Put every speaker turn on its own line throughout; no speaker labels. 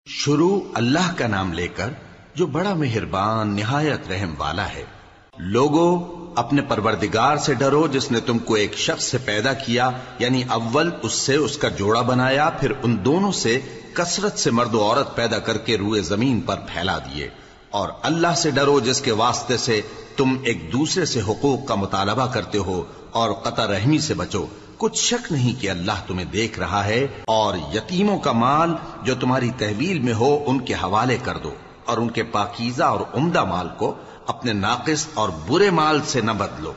شروع اللہ کا نام لے کر جو بڑا مہربان نہایت رحم والا ہے۔ لوگو اپنے پروردگار سے ڈرو جس نے تم کو ایک شخص سے پیدا کیا، یعنی اول اس سے اس کا جوڑا بنایا، پھر ان دونوں سے کثرت سے مرد و عورت پیدا کر کے روئے زمین پر پھیلا دیے۔ اور اللہ سے ڈرو جس کے واسطے سے تم ایک دوسرے سے حقوق کا مطالبہ کرتے ہو، اور قطع رحمی سے بچو۔ کچھ شک نہیں کہ اللہ تمہیں دیکھ رہا ہے۔ اور یتیموں کا مال جو تمہاری تحویل میں ہو ان کے حوالے کر دو، اور ان کے پاکیزہ اور عمدہ مال کو اپنے ناقص اور برے مال سے نہ بدلو،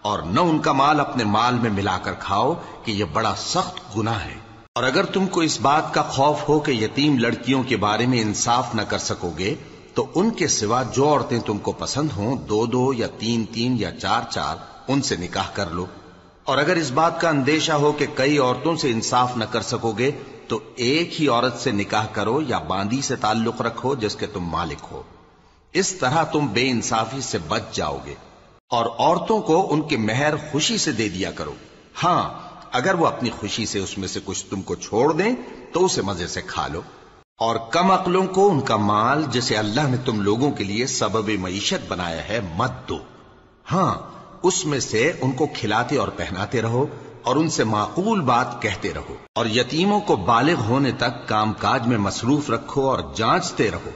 اور نہ ان کا مال اپنے مال میں ملا کر کھاؤ کہ یہ بڑا سخت گناہ ہے۔ اور اگر تم کو اس بات کا خوف ہو کہ یتیم لڑکیوں کے بارے میں انصاف نہ کر سکو گے تو ان کے سوا جو عورتیں تم کو پسند ہوں، دو دو یا تین تین یا چار چار ان سے نکاح کر لو۔ اور اگر اس بات کا اندیشہ ہو کہ کئی عورتوں سے انصاف نہ کر سکو گے تو ایک ہی عورت سے نکاح کرو یا باندی سے تعلق رکھو جس کے تم مالک ہو۔ اس طرح تم بے انصافی سے بچ جاؤ گے۔ اور عورتوں کو ان کے مہر خوشی سے دے دیا کرو، ہاں اگر وہ اپنی خوشی سے اس میں سے کچھ تم کو چھوڑ دیں تو اسے مزے سے کھا لو۔ اور کم عقلوں کو ان کا مال جسے اللہ نے تم لوگوں کے لیے سبب معیشت بنایا ہے مت دو، ہاں اس میں سے ان کو کھلاتے اور پہناتے رہو اور ان سے معقول بات کہتے رہو۔ اور یتیموں کو بالغ ہونے تک کام کاج میں مصروف رکھو اور جانچتے رہو،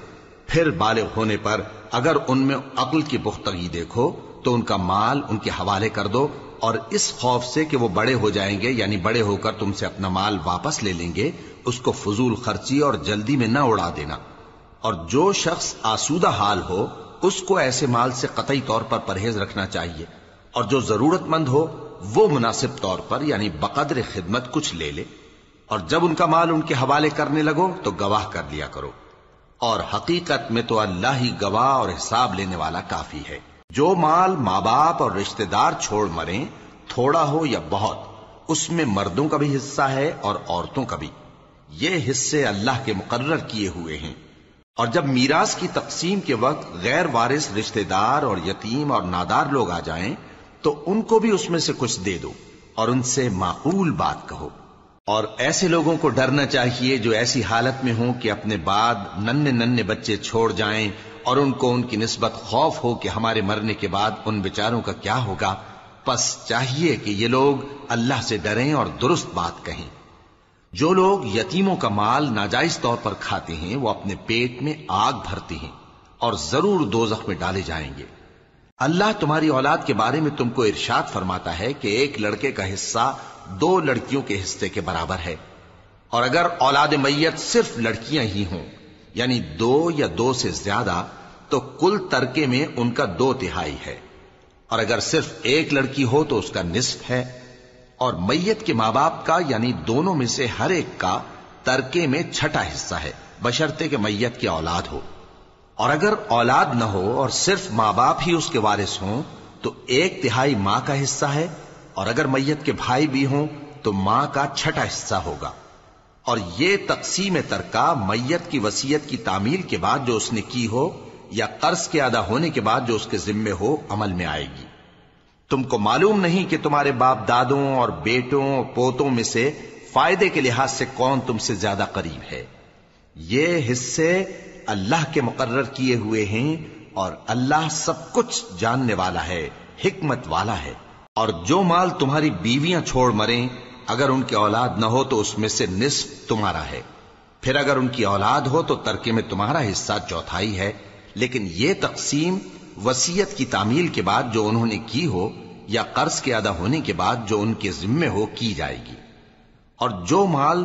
پھر بالغ ہونے پر اگر ان میں عقل کی پختگی دیکھو تو ان کا مال ان کے حوالے کر دو، اور اس خوف سے کہ وہ بڑے ہو جائیں گے، یعنی بڑے ہو کر تم سے اپنا مال واپس لے لیں گے، اس کو فضول خرچی اور جلدی میں نہ اڑا دینا۔ اور جو شخص آسودہ حال ہو اس کو ایسے مال سے قطعی طور پر پرہیز رکھنا چاہیے، اور جو ضرورت مند ہو وہ مناسب طور پر یعنی بقدر خدمت کچھ لے لے۔ اور جب ان کا مال ان کے حوالے کرنے لگو تو گواہ کر لیا کرو، اور حقیقت میں تو اللہ ہی گواہ اور حساب لینے والا کافی ہے۔ جو مال ماں باپ اور رشتہ دار چھوڑ مریں، تھوڑا ہو یا بہت، اس میں مردوں کا بھی حصہ ہے اور عورتوں کا بھی، یہ حصے اللہ کے مقرر کیے ہوئے ہیں۔ اور جب میراث کی تقسیم کے وقت غیر وارث رشتہ دار اور یتیم اور نادار لوگ آ جائیں تو ان کو بھی اس میں سے کچھ دے دو اور ان سے معقول بات کہو۔ اور ایسے لوگوں کو ڈرنا چاہیے جو ایسی حالت میں ہوں کہ اپنے بعد ننھے ننھے بچے چھوڑ جائیں اور ان کو ان کی نسبت خوف ہو کہ ہمارے مرنے کے بعد ان بیچاروں کا کیا ہوگا۔ پس چاہیے کہ یہ لوگ اللہ سے ڈریں اور درست بات کہیں۔ جو لوگ یتیموں کا مال ناجائز طور پر کھاتے ہیں وہ اپنے پیٹ میں آگ بھرتے ہیں اور ضرور دوزخ میں ڈالے جائیں گے۔ اللہ تمہاری اولاد کے بارے میں تم کو ارشاد فرماتا ہے کہ ایک لڑکے کا حصہ دو لڑکیوں کے حصے کے برابر ہے، اور اگر اولاد میت صرف لڑکیاں ہی ہوں یعنی دو یا دو سے زیادہ تو کل ترکے میں ان کا 2/3 ہے، اور اگر صرف ایک لڑکی ہو تو اس کا نصف ہے۔ اور میت کے ماں باپ کا یعنی دونوں میں سے ہر ایک کا ترکے میں 6واں حصہ ہے، بشرطے کہ میت کی اولاد ہو۔ اور اگر اولاد نہ ہو اور صرف ماں باپ ہی اس کے وارث ہوں تو 1/3 ماں کا حصہ ہے، اور اگر میت کے بھائی بھی ہوں تو ماں کا 6واں حصہ ہوگا۔ اور یہ تقسیم ترکہ میت کی وصیت کی تعمیل کے بعد جو اس نے کی ہو یا قرض کے ادا ہونے کے بعد جو اس کے ذمے ہو عمل میں آئے گی۔ تم کو معلوم نہیں کہ تمہارے باپ دادوں اور بیٹوں اور پوتوں میں سے فائدے کے لحاظ سے کون تم سے زیادہ قریب ہے۔ یہ حصے اللہ کے مقرر کیے ہوئے ہیں، اور اللہ سب کچھ جاننے والا ہے، حکمت والا ہے۔ اور جو مال تمہاری بیویاں چھوڑ مریں اگر ان کی اولاد نہ ہو تو اس میں سے نصف تمہارا ہے، پھر اگر ان کی اولاد ہو تو ترکے میں تمہارا حصہ 1/4 ہے۔ لیکن یہ تقسیم وصیت کی تعمیل کے بعد جو انہوں نے کی ہو یا قرض کے ادا ہونے کے بعد جو ان کے ذمے ہو کی جائے گی۔ اور جو مال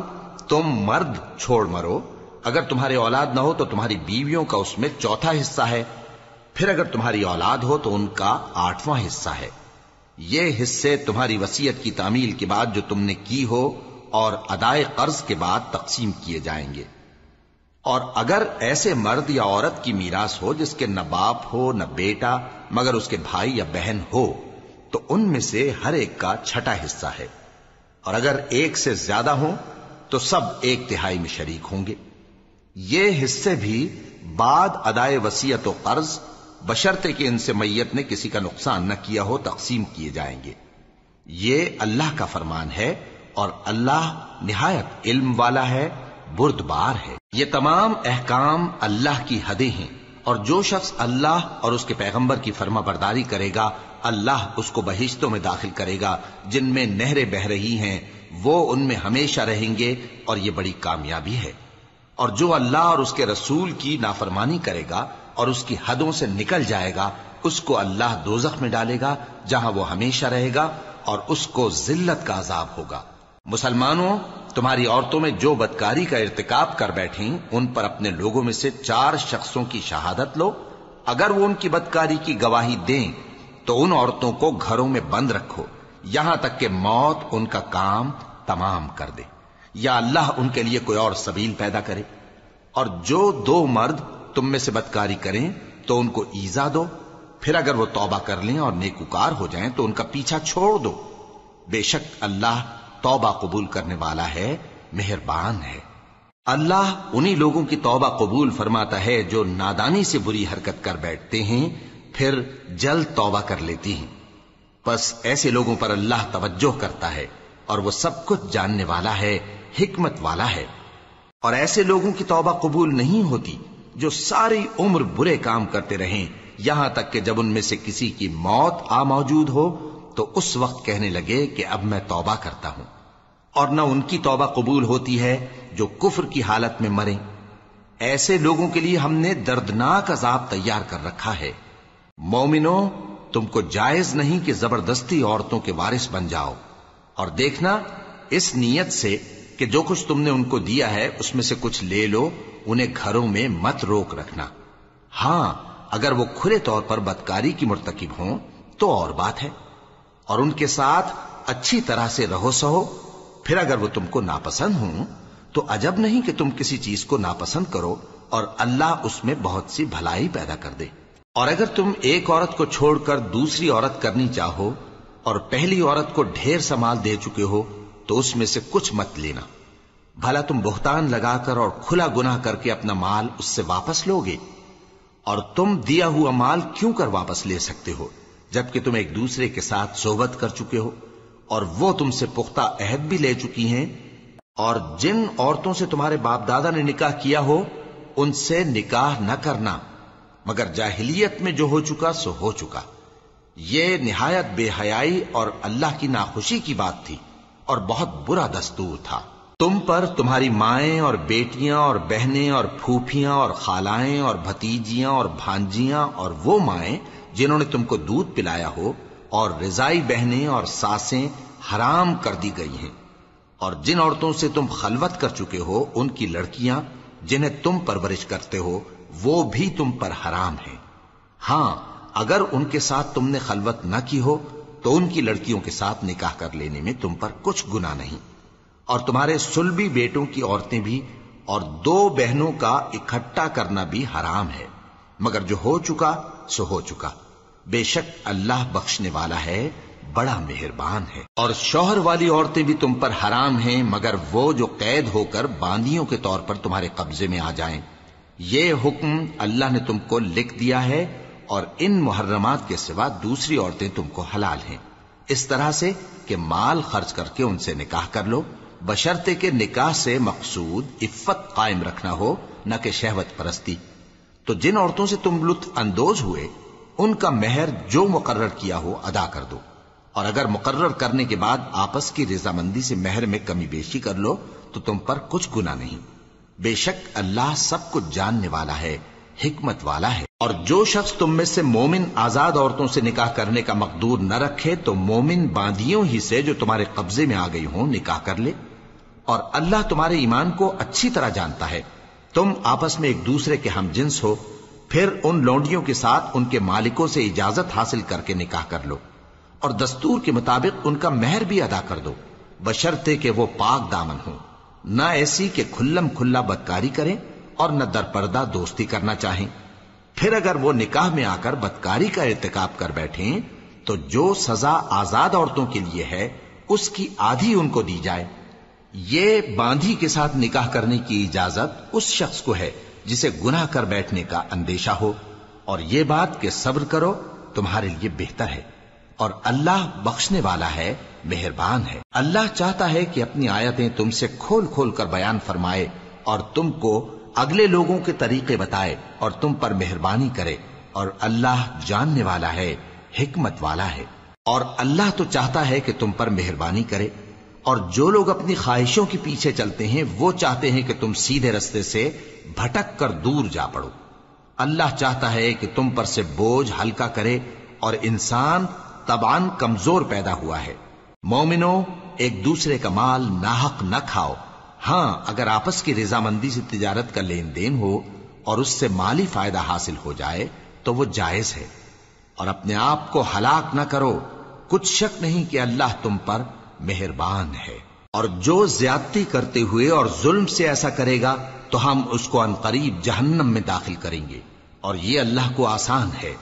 تم مرد چھوڑ مرو اگر تمہاری اولاد نہ ہو تو تمہاری بیویوں کا اس میں 1/4 حصہ ہے، پھر اگر تمہاری اولاد ہو تو ان کا 8واں حصہ ہے۔ یہ حصے تمہاری وصیت کی تعمیل کے بعد جو تم نے کی ہو اور ادائے قرض کے بعد تقسیم کیے جائیں گے۔ اور اگر ایسے مرد یا عورت کی میراث ہو جس کے نہ باپ ہو نہ بیٹا مگر اس کے بھائی یا بہن ہو تو ان میں سے ہر ایک کا 6واں حصہ ہے، اور اگر ایک سے زیادہ ہوں تو سب 1/3 میں شریک ہوں گے۔ یہ حصے بھی بعد ادائے وصیت و قرض بشرطے کہ ان سے میت نے کسی کا نقصان نہ کیا ہو تقسیم کیے جائیں گے۔ یہ اللہ کا فرمان ہے، اور اللہ نہایت علم والا ہے بردبار ہے۔ یہ تمام احکام اللہ کی حدیں ہیں، اور جو شخص اللہ اور اس کے پیغمبر کی فرما برداری کرے گا اللہ اس کو بہشتوں میں داخل کرے گا جن میں نہریں بہ رہی ہیں، وہ ان میں ہمیشہ رہیں گے، اور یہ بڑی کامیابی ہے۔ اور جو اللہ اور اس کے رسول کی نافرمانی کرے گا اور اس کی حدوں سے نکل جائے گا اس کو اللہ دوزخ میں ڈالے گا جہاں وہ ہمیشہ رہے گا، اور اس کو ذلت کا عذاب ہوگا۔ مسلمانوں، تمہاری عورتوں میں جو بدکاری کا ارتکاب کر بیٹھیں ان پر اپنے لوگوں میں سے 4 شخصوں کی شہادت لو۔ اگر وہ ان کی بدکاری کی گواہی دیں تو ان عورتوں کو گھروں میں بند رکھو یہاں تک کہ موت ان کا کام تمام کر دے، یا اللہ ان کے لیے کوئی اور سبیل پیدا کرے۔ اور جو 2 مرد تم میں سے بدکاری کریں تو ان کو ایذا دو، پھر اگر وہ توبہ کر لیں اور نیکوکار ہو جائیں تو ان کا پیچھا چھوڑ دو۔ بے شک اللہ توبہ قبول کرنے والا ہے، مہربان ہے۔ اللہ انہی لوگوں کی توبہ قبول فرماتا ہے جو نادانی سے بری حرکت کر بیٹھتے ہیں پھر جلد توبہ کر لیتی ہیں، بس ایسے لوگوں پر اللہ توجہ کرتا ہے اور وہ سب کچھ جاننے والا ہے، حکمت والا ہے۔ اور ایسے لوگوں کی توبہ قبول نہیں ہوتی جو ساری عمر برے کام کرتے رہیں یہاں تک کہ جب ان میں سے کسی کی موت آ موجود ہو تو اس وقت کہنے لگے کہ اب میں توبہ کرتا ہوں۔ اور نہ ان کی توبہ قبول ہوتی ہے جو کفر کی حالت میں مریں۔ ایسے لوگوں کے لیے ہم نے دردناک عذاب تیار کر رکھا ہے۔ مومنوں، تم کو جائز نہیں کہ زبردستی عورتوں کے وارث بن جاؤ، اور دیکھنا اس نیت سے کہ جو کچھ تم نے ان کو دیا ہے اس میں سے کچھ لے لو، انہیں گھروں میں مت روک رکھنا۔ ہاں، اگر وہ کھلے طور پر بدکاری کی مرتکب ہوں تو اور بات ہے، اور ان کے ساتھ اچھی طرح سے رہو سہو۔ پھر اگر وہ تم کو ناپسند ہوں تو عجب نہیں کہ تم کسی چیز کو ناپسند کرو، اور اللہ اس میں بہت سی بھلائی پیدا کر دے۔ اور اگر تم ایک عورت کو چھوڑ کر دوسری عورت کرنی چاہو اور پہلی عورت کو ڈھیر سا مال دے چکے ہو تو اس میں سے کچھ مت لینا، بھلا تم بہتان لگا کر اور کھلا گناہ کر کے اپنا مال اس سے واپس لو گے؟ اور تم دیا ہوا مال کیوں کر واپس لے سکتے ہو جبکہ تم ایک دوسرے کے ساتھ صحبت کر چکے ہو اور وہ تم سے پختہ عہد بھی لے چکی ہیں؟ اور جن عورتوں سے تمہارے باپ دادا نے نکاح کیا ہو ان سے نکاح نہ کرنا مگر جاہلیت میں جو ہو چکا سو ہو چکا۔ یہ نہایت بے حیائی اور اللہ کی ناخوشی کی بات تھی اور بہت برا دستور تھا۔ تم پر تمہاری مائیں اور بیٹیاں اور بہنیں اور پھوپھیاں اور خالائیں اور بھتیجیاں اور بھانجیاں اور وہ مائیں جنہوں نے تم کو دودھ پلایا ہو اور رضائی بہنیں اور ساسیں حرام کر دی گئی ہیں، اور جن عورتوں سے تم خلوت کر چکے ہو ان کی لڑکیاں جنہیں تم پرورش کرتے ہو وہ بھی تم پر حرام ہیں۔ ہاں، اگر ان کے ساتھ تم نے خلوت نہ کی ہو تو ان کی لڑکیوں کے ساتھ نکاح کر لینے میں تم پر کچھ گناہ نہیں۔ اور تمہارے صلبی بیٹوں کی عورتیں بھی اور 2 بہنوں کا اکٹھا کرنا بھی حرام ہے، مگر جو ہو چکا سو ہو چکا۔ بے شک اللہ بخشنے والا ہے، بڑا مہربان ہے۔ اور شوہر والی عورتیں بھی تم پر حرام ہیں مگر وہ جو قید ہو کر باندیوں کے طور پر تمہارے قبضے میں آ جائیں۔ یہ حکم اللہ نے تم کو لکھ دیا ہے، اور ان محرمات کے سوا دوسری عورتیں تم کو حلال ہیں، اس طرح سے کہ مال خرچ کر کے ان سے نکاح کر لو، بشرطے کہ نکاح سے مقصود عفت قائم رکھنا ہو نہ کہ شہوت پرستی۔ تو جن عورتوں سے تم لطف اندوز ہوئے ان کا مہر جو مقرر کیا ہو ادا کر دو، اور اگر مقرر کرنے کے بعد آپس کی رضامندی سے مہر میں کمی بیشی کر لو تو تم پر کچھ گناہ نہیں۔ بے شک اللہ سب کچھ جاننے والا ہے، حکمت والا ہے۔ اور جو شخص تم میں سے مومن آزاد عورتوں سے نکاح کرنے کا مقدور نہ رکھے تو مومن باندیوں ہی سے جو تمہارے قبضے میں آ گئی ہوں نکاح کر لے، اور اللہ تمہارے ایمان کو اچھی طرح جانتا ہے۔ تم آپس میں ایک دوسرے کے ہم جنس ہو، پھر ان لونڈیوں کے ساتھ ان کے مالکوں سے اجازت حاصل کر کے نکاح کر لو، اور دستور کے مطابق ان کا مہر بھی ادا کر دو، بشرطے کہ وہ پاک دامن ہوں، نہ ایسی کہ کھلم کھلا بدکاری کریں اور نہ درپردہ دوستی کرنا چاہیں۔ پھر اگر وہ نکاح میں آ کر بدکاری کا ارتکاب کر بیٹھیں تو جو سزا آزاد عورتوں کے لیے ہے اس کی آدھی ان کو دی جائے۔ یہ باندھی کے ساتھ نکاح کرنے کی اجازت اس شخص کو ہے جسے گناہ کر بیٹھنے کا اندیشہ ہو، اور یہ بات کہ صبر کرو تمہارے لیے بہتر ہے، اور اللہ بخشنے والا ہے، مہربان ہے۔ اللہ چاہتا ہے کہ اپنی آیتیں تم سے کھول کھول کر بیان فرمائے اور تم کو اگلے لوگوں کے طریقے بتائے اور تم پر مہربانی کرے، اور اللہ جاننے والا ہے، حکمت والا ہے۔ اور اللہ تو چاہتا ہے کہ تم پر مہربانی کرے، اور جو لوگ اپنی خواہشوں کے پیچھے چلتے ہیں وہ چاہتے ہیں کہ تم سیدھے رستے سے بھٹک کر دور جا پڑو۔ اللہ چاہتا ہے کہ تم پر سے بوجھ ہلکا کرے، اور انسان طبعاً کمزور پیدا ہوا ہے۔ مومنو، ایک دوسرے کا مال ناحق نہ کھاؤ۔ ہاں، اگر آپس کی رضامندی سے تجارت کا لین دین ہو اور اس سے مالی فائدہ حاصل ہو جائے تو وہ جائز ہے، اور اپنے آپ کو ہلاک نہ کرو، کچھ شک نہیں کہ اللہ تم پر مہربان ہے۔ اور جو زیادتی کرتے ہوئے اور ظلم سے ایسا کرے گا تو ہم اس کو عنقریب جہنم میں داخل کریں گے، اور یہ اللہ کو آسان ہے۔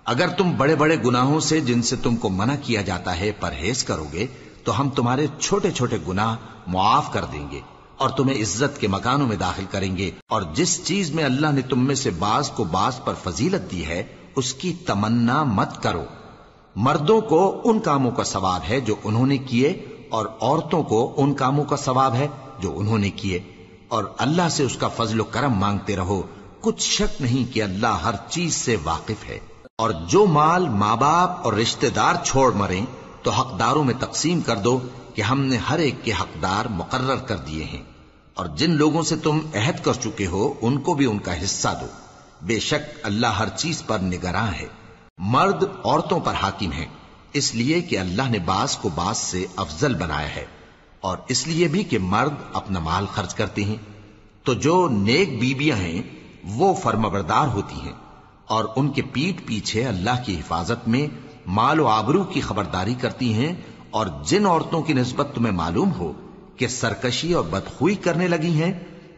اگر تم بڑے بڑے گناہوں سے جن سے تم کو منع کیا جاتا ہے پرہیز کرو گے تو ہم تمہارے چھوٹے چھوٹے گناہ معاف کر دیں گے اور تمہیں عزت کے مکانوں میں داخل کریں گے۔ اور جس چیز میں اللہ نے تم میں سے بعض کو بعض پر فضیلت دی ہے اس کی تمنا مت کرو۔ مردوں کو ان کاموں کا ثواب ہے جو انہوں نے کیے، اور عورتوں کو ان کاموں کا ثواب ہے جو انہوں نے کیے، اور اللہ سے اس کا فضل و کرم مانگتے رہو، کچھ شک نہیں کہ اللہ ہر چیز سے واقف ہے۔ اور جو مال ماں باپ اور رشتہ دار چھوڑ مریں تو حقداروں میں تقسیم کر دو کہ ہم نے ہر ایک کے حقدار مقرر کر دیے ہیں، اور جن لوگوں سے تم عہد کر چکے ہو ان کو بھی ان کا حصہ دو، بے شک اللہ ہر چیز پر نگراں ہے۔ مرد عورتوں پر حاکم ہیں، اس لیے کہ اللہ نے بعض کو بعض سے افضل بنایا ہے، اور اس لیے بھی کہ مرد اپنا مال خرچ کرتے ہیں، تو جو نیک بیویاں ہیں وہ فرمانبردار ہوتی ہیں، اور ان کے پیٹھ پیچھے اللہ کی حفاظت میں مال و آبرو کی خبرداری کرتی ہیں۔ اور جن عورتوں کی نسبت تمہیں معلوم ہو کہ سرکشی اور بدخوئی کرنے لگی ہیں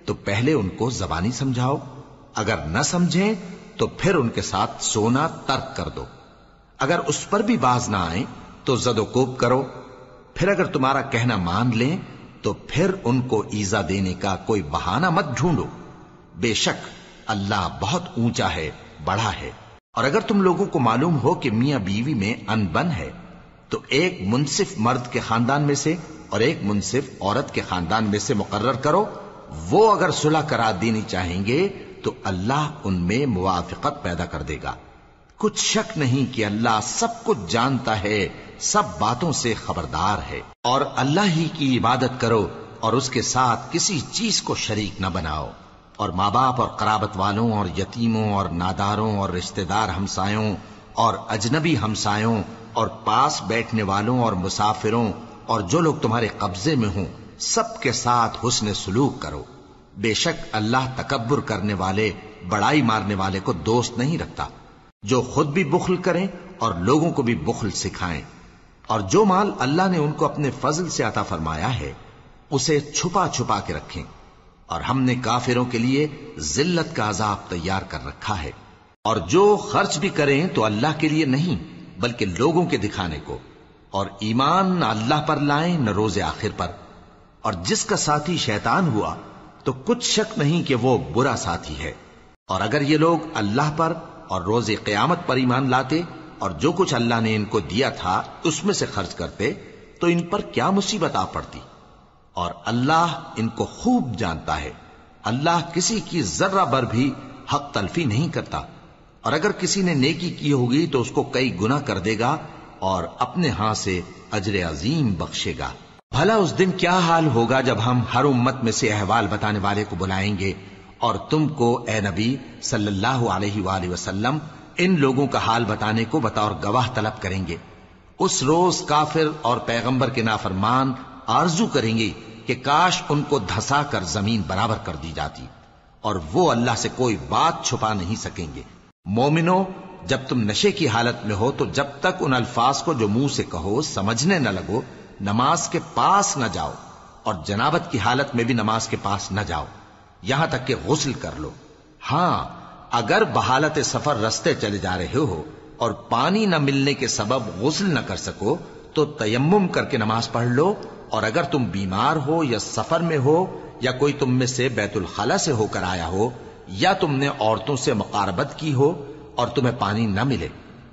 تو پہلے ان کو زبانی سمجھاؤ، اگر نہ سمجھیں تو پھر ان کے ساتھ سونا ترک کر دو۔ اگر اس پر بھی باز نہ آئیں تو زد و کوب کرو، پھر اگر تمہارا کہنا مان لیں تو پھر ان کو ایذا دینے کا کوئی بہانہ مت ڈھونڈو، بے شک اللہ بہت اونچا ہے، بڑا ہے۔ اور اگر تم لوگوں کو معلوم ہو کہ میاں بیوی میں انبن ہے تو ایک منصف مرد کے خاندان میں سے اور ایک منصف عورت کے خاندان میں سے مقرر کرو، وہ اگر صلح کرا دینی چاہیں گے تو اللہ ان میں موافقت پیدا کر دے گا۔ کچھ شک نہیں کہ اللہ سب کچھ جانتا ہے، سب باتوں سے خبردار ہے۔ اور اللہ ہی کی عبادت کرو اور اس کے ساتھ کسی چیز کو شریک نہ بناؤ، اور ماں باپ اور قرابت والوں اور یتیموں اور ناداروں اور رشتہ دار ہمسایوں اور اجنبی ہمسایوں اور پاس بیٹھنے والوں اور مسافروں اور جو لوگ تمہارے قبضے میں ہوں سب کے ساتھ حسن سلوک کرو، بے شک اللہ تکبر کرنے والے، بڑائی مارنے والے کو دوست نہیں رکھتا۔ جو خود بھی بخل کریں اور لوگوں کو بھی بخل سکھائیں، اور جو مال اللہ نے ان کو اپنے فضل سے عطا فرمایا ہے اسے چھپا چھپا کے رکھیں، اور ہم نے کافروں کے لیے ذلت کا عذاب تیار کر رکھا ہے۔ اور جو خرچ بھی کریں تو اللہ کے لیے نہیں بلکہ لوگوں کے دکھانے کو، اور ایمان نہ اللہ پر لائیں نہ روز آخر پر، اور جس کا ساتھی شیطان ہوا تو کچھ شک نہیں کہ وہ برا ساتھی ہے۔ اور اگر یہ لوگ اللہ پر اور روز قیامت پر ایمان لاتے اور جو کچھ اللہ نے ان کو دیا تھا اس میں سے خرچ کرتے تو ان پر کیا مصیبت آ پڑتی، اور اللہ ان کو خوب جانتا ہے۔ اللہ کسی کی ذرہ بر بھی حق تلفی نہیں کرتا، اور اگر کسی نے نیکی کی ہوگی تو اس کو کئی گنا کر دے گا اور اپنے ہاں سے اجر عظیم بخشے گا۔ بھلا اس دن کیا حال ہوگا جب ہم ہر امت میں سے احوال بتانے والے کو بلائیں گے اور تم کو اے نبی صلی اللہ علیہ وآلہ وسلم ان لوگوں کا حال بتانے کو بطور گواہ طلب کریں گے۔ اس روز کافر اور پیغمبر کے نافرمان آرزو کریں گے کہ کاش ان کو دھسا کر زمین برابر کر دی جاتی، اور وہ اللہ سے کوئی بات چھپا نہیں سکیں گے۔ مومنو، جب تم نشے کی حالت میں ہو تو جب تک ان الفاظ کو جو منہ سے کہو سمجھنے نہ لگو نماز کے پاس نہ جاؤ، اور جنابت کی حالت میں بھی نماز کے پاس نہ جاؤ یہاں تک کہ غسل کر لو۔ ہاں، اگر بحالت سفر رستے چلے جا رہے ہو اور پانی نہ ملنے کے سبب غسل نہ کر سکو تو تیمم کر کے نماز پڑھ لو، اور اگر تم بیمار ہو یا سفر میں ہو یا کوئی تم میں سے بیت الخلا سے ہو کر آیا ہو یا تم نے عورتوں سے مقاربت کی ہو اور تمہیں پانی نہ ملے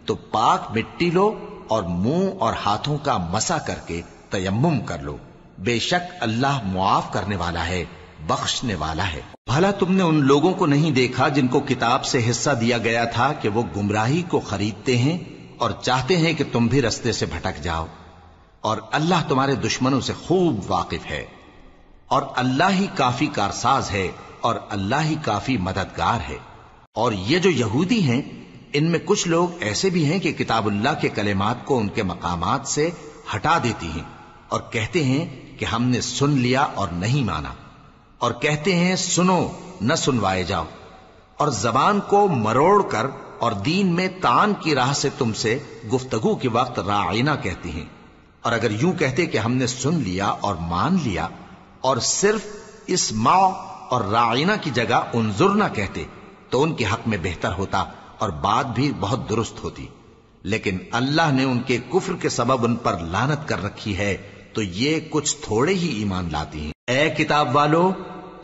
تو پاک مٹی لو اور منہ اور ہاتھوں کا مسح کر کے تیمم کر لو، بے شک اللہ معاف کرنے والا ہے، بخشنے والا ہے۔ بھلا تم نے ان لوگوں کو نہیں دیکھا جن کو کتاب سے حصہ دیا گیا تھا کہ وہ گمراہی کو خریدتے ہیں اور چاہتے ہیں کہ تم بھی رستے سے بھٹک جاؤ، اور اللہ تمہارے دشمنوں سے خوب واقف ہے، اور اللہ ہی کافی کارساز ہے، اور اللہ ہی کافی مددگار ہے۔ اور یہ جو یہودی ہیں، ان میں کچھ لوگ ایسے بھی ہیں کہ کتاب اللہ کے کلمات کو ان کے مقامات سے ہٹا دیتی ہیں اور کہتے ہیں کہ ہم نے سن لیا اور نہیں مانا، اور کہتے ہیں سنو نہ سنوائے جاؤ، اور زبان کو مروڑ کر اور دین میں طعن کی راہ سے تم سے گفتگو کے وقت راعینا کہتی ہیں۔ اور اگر یوں کہتے کہ ہم نے سن لیا اور مان لیا، اور صرف اسمع اور راعینا کی جگہ انظرنا کہتے، تو ان کے حق میں بہتر ہوتا اور بات بھی بہت درست ہوتی۔ لیکن اللہ نے ان کے کفر کے سبب ان پر لعنت کر رکھی ہے، تو یہ کچھ تھوڑے ہی ایمان لاتی ہیں۔ اے کتاب والو،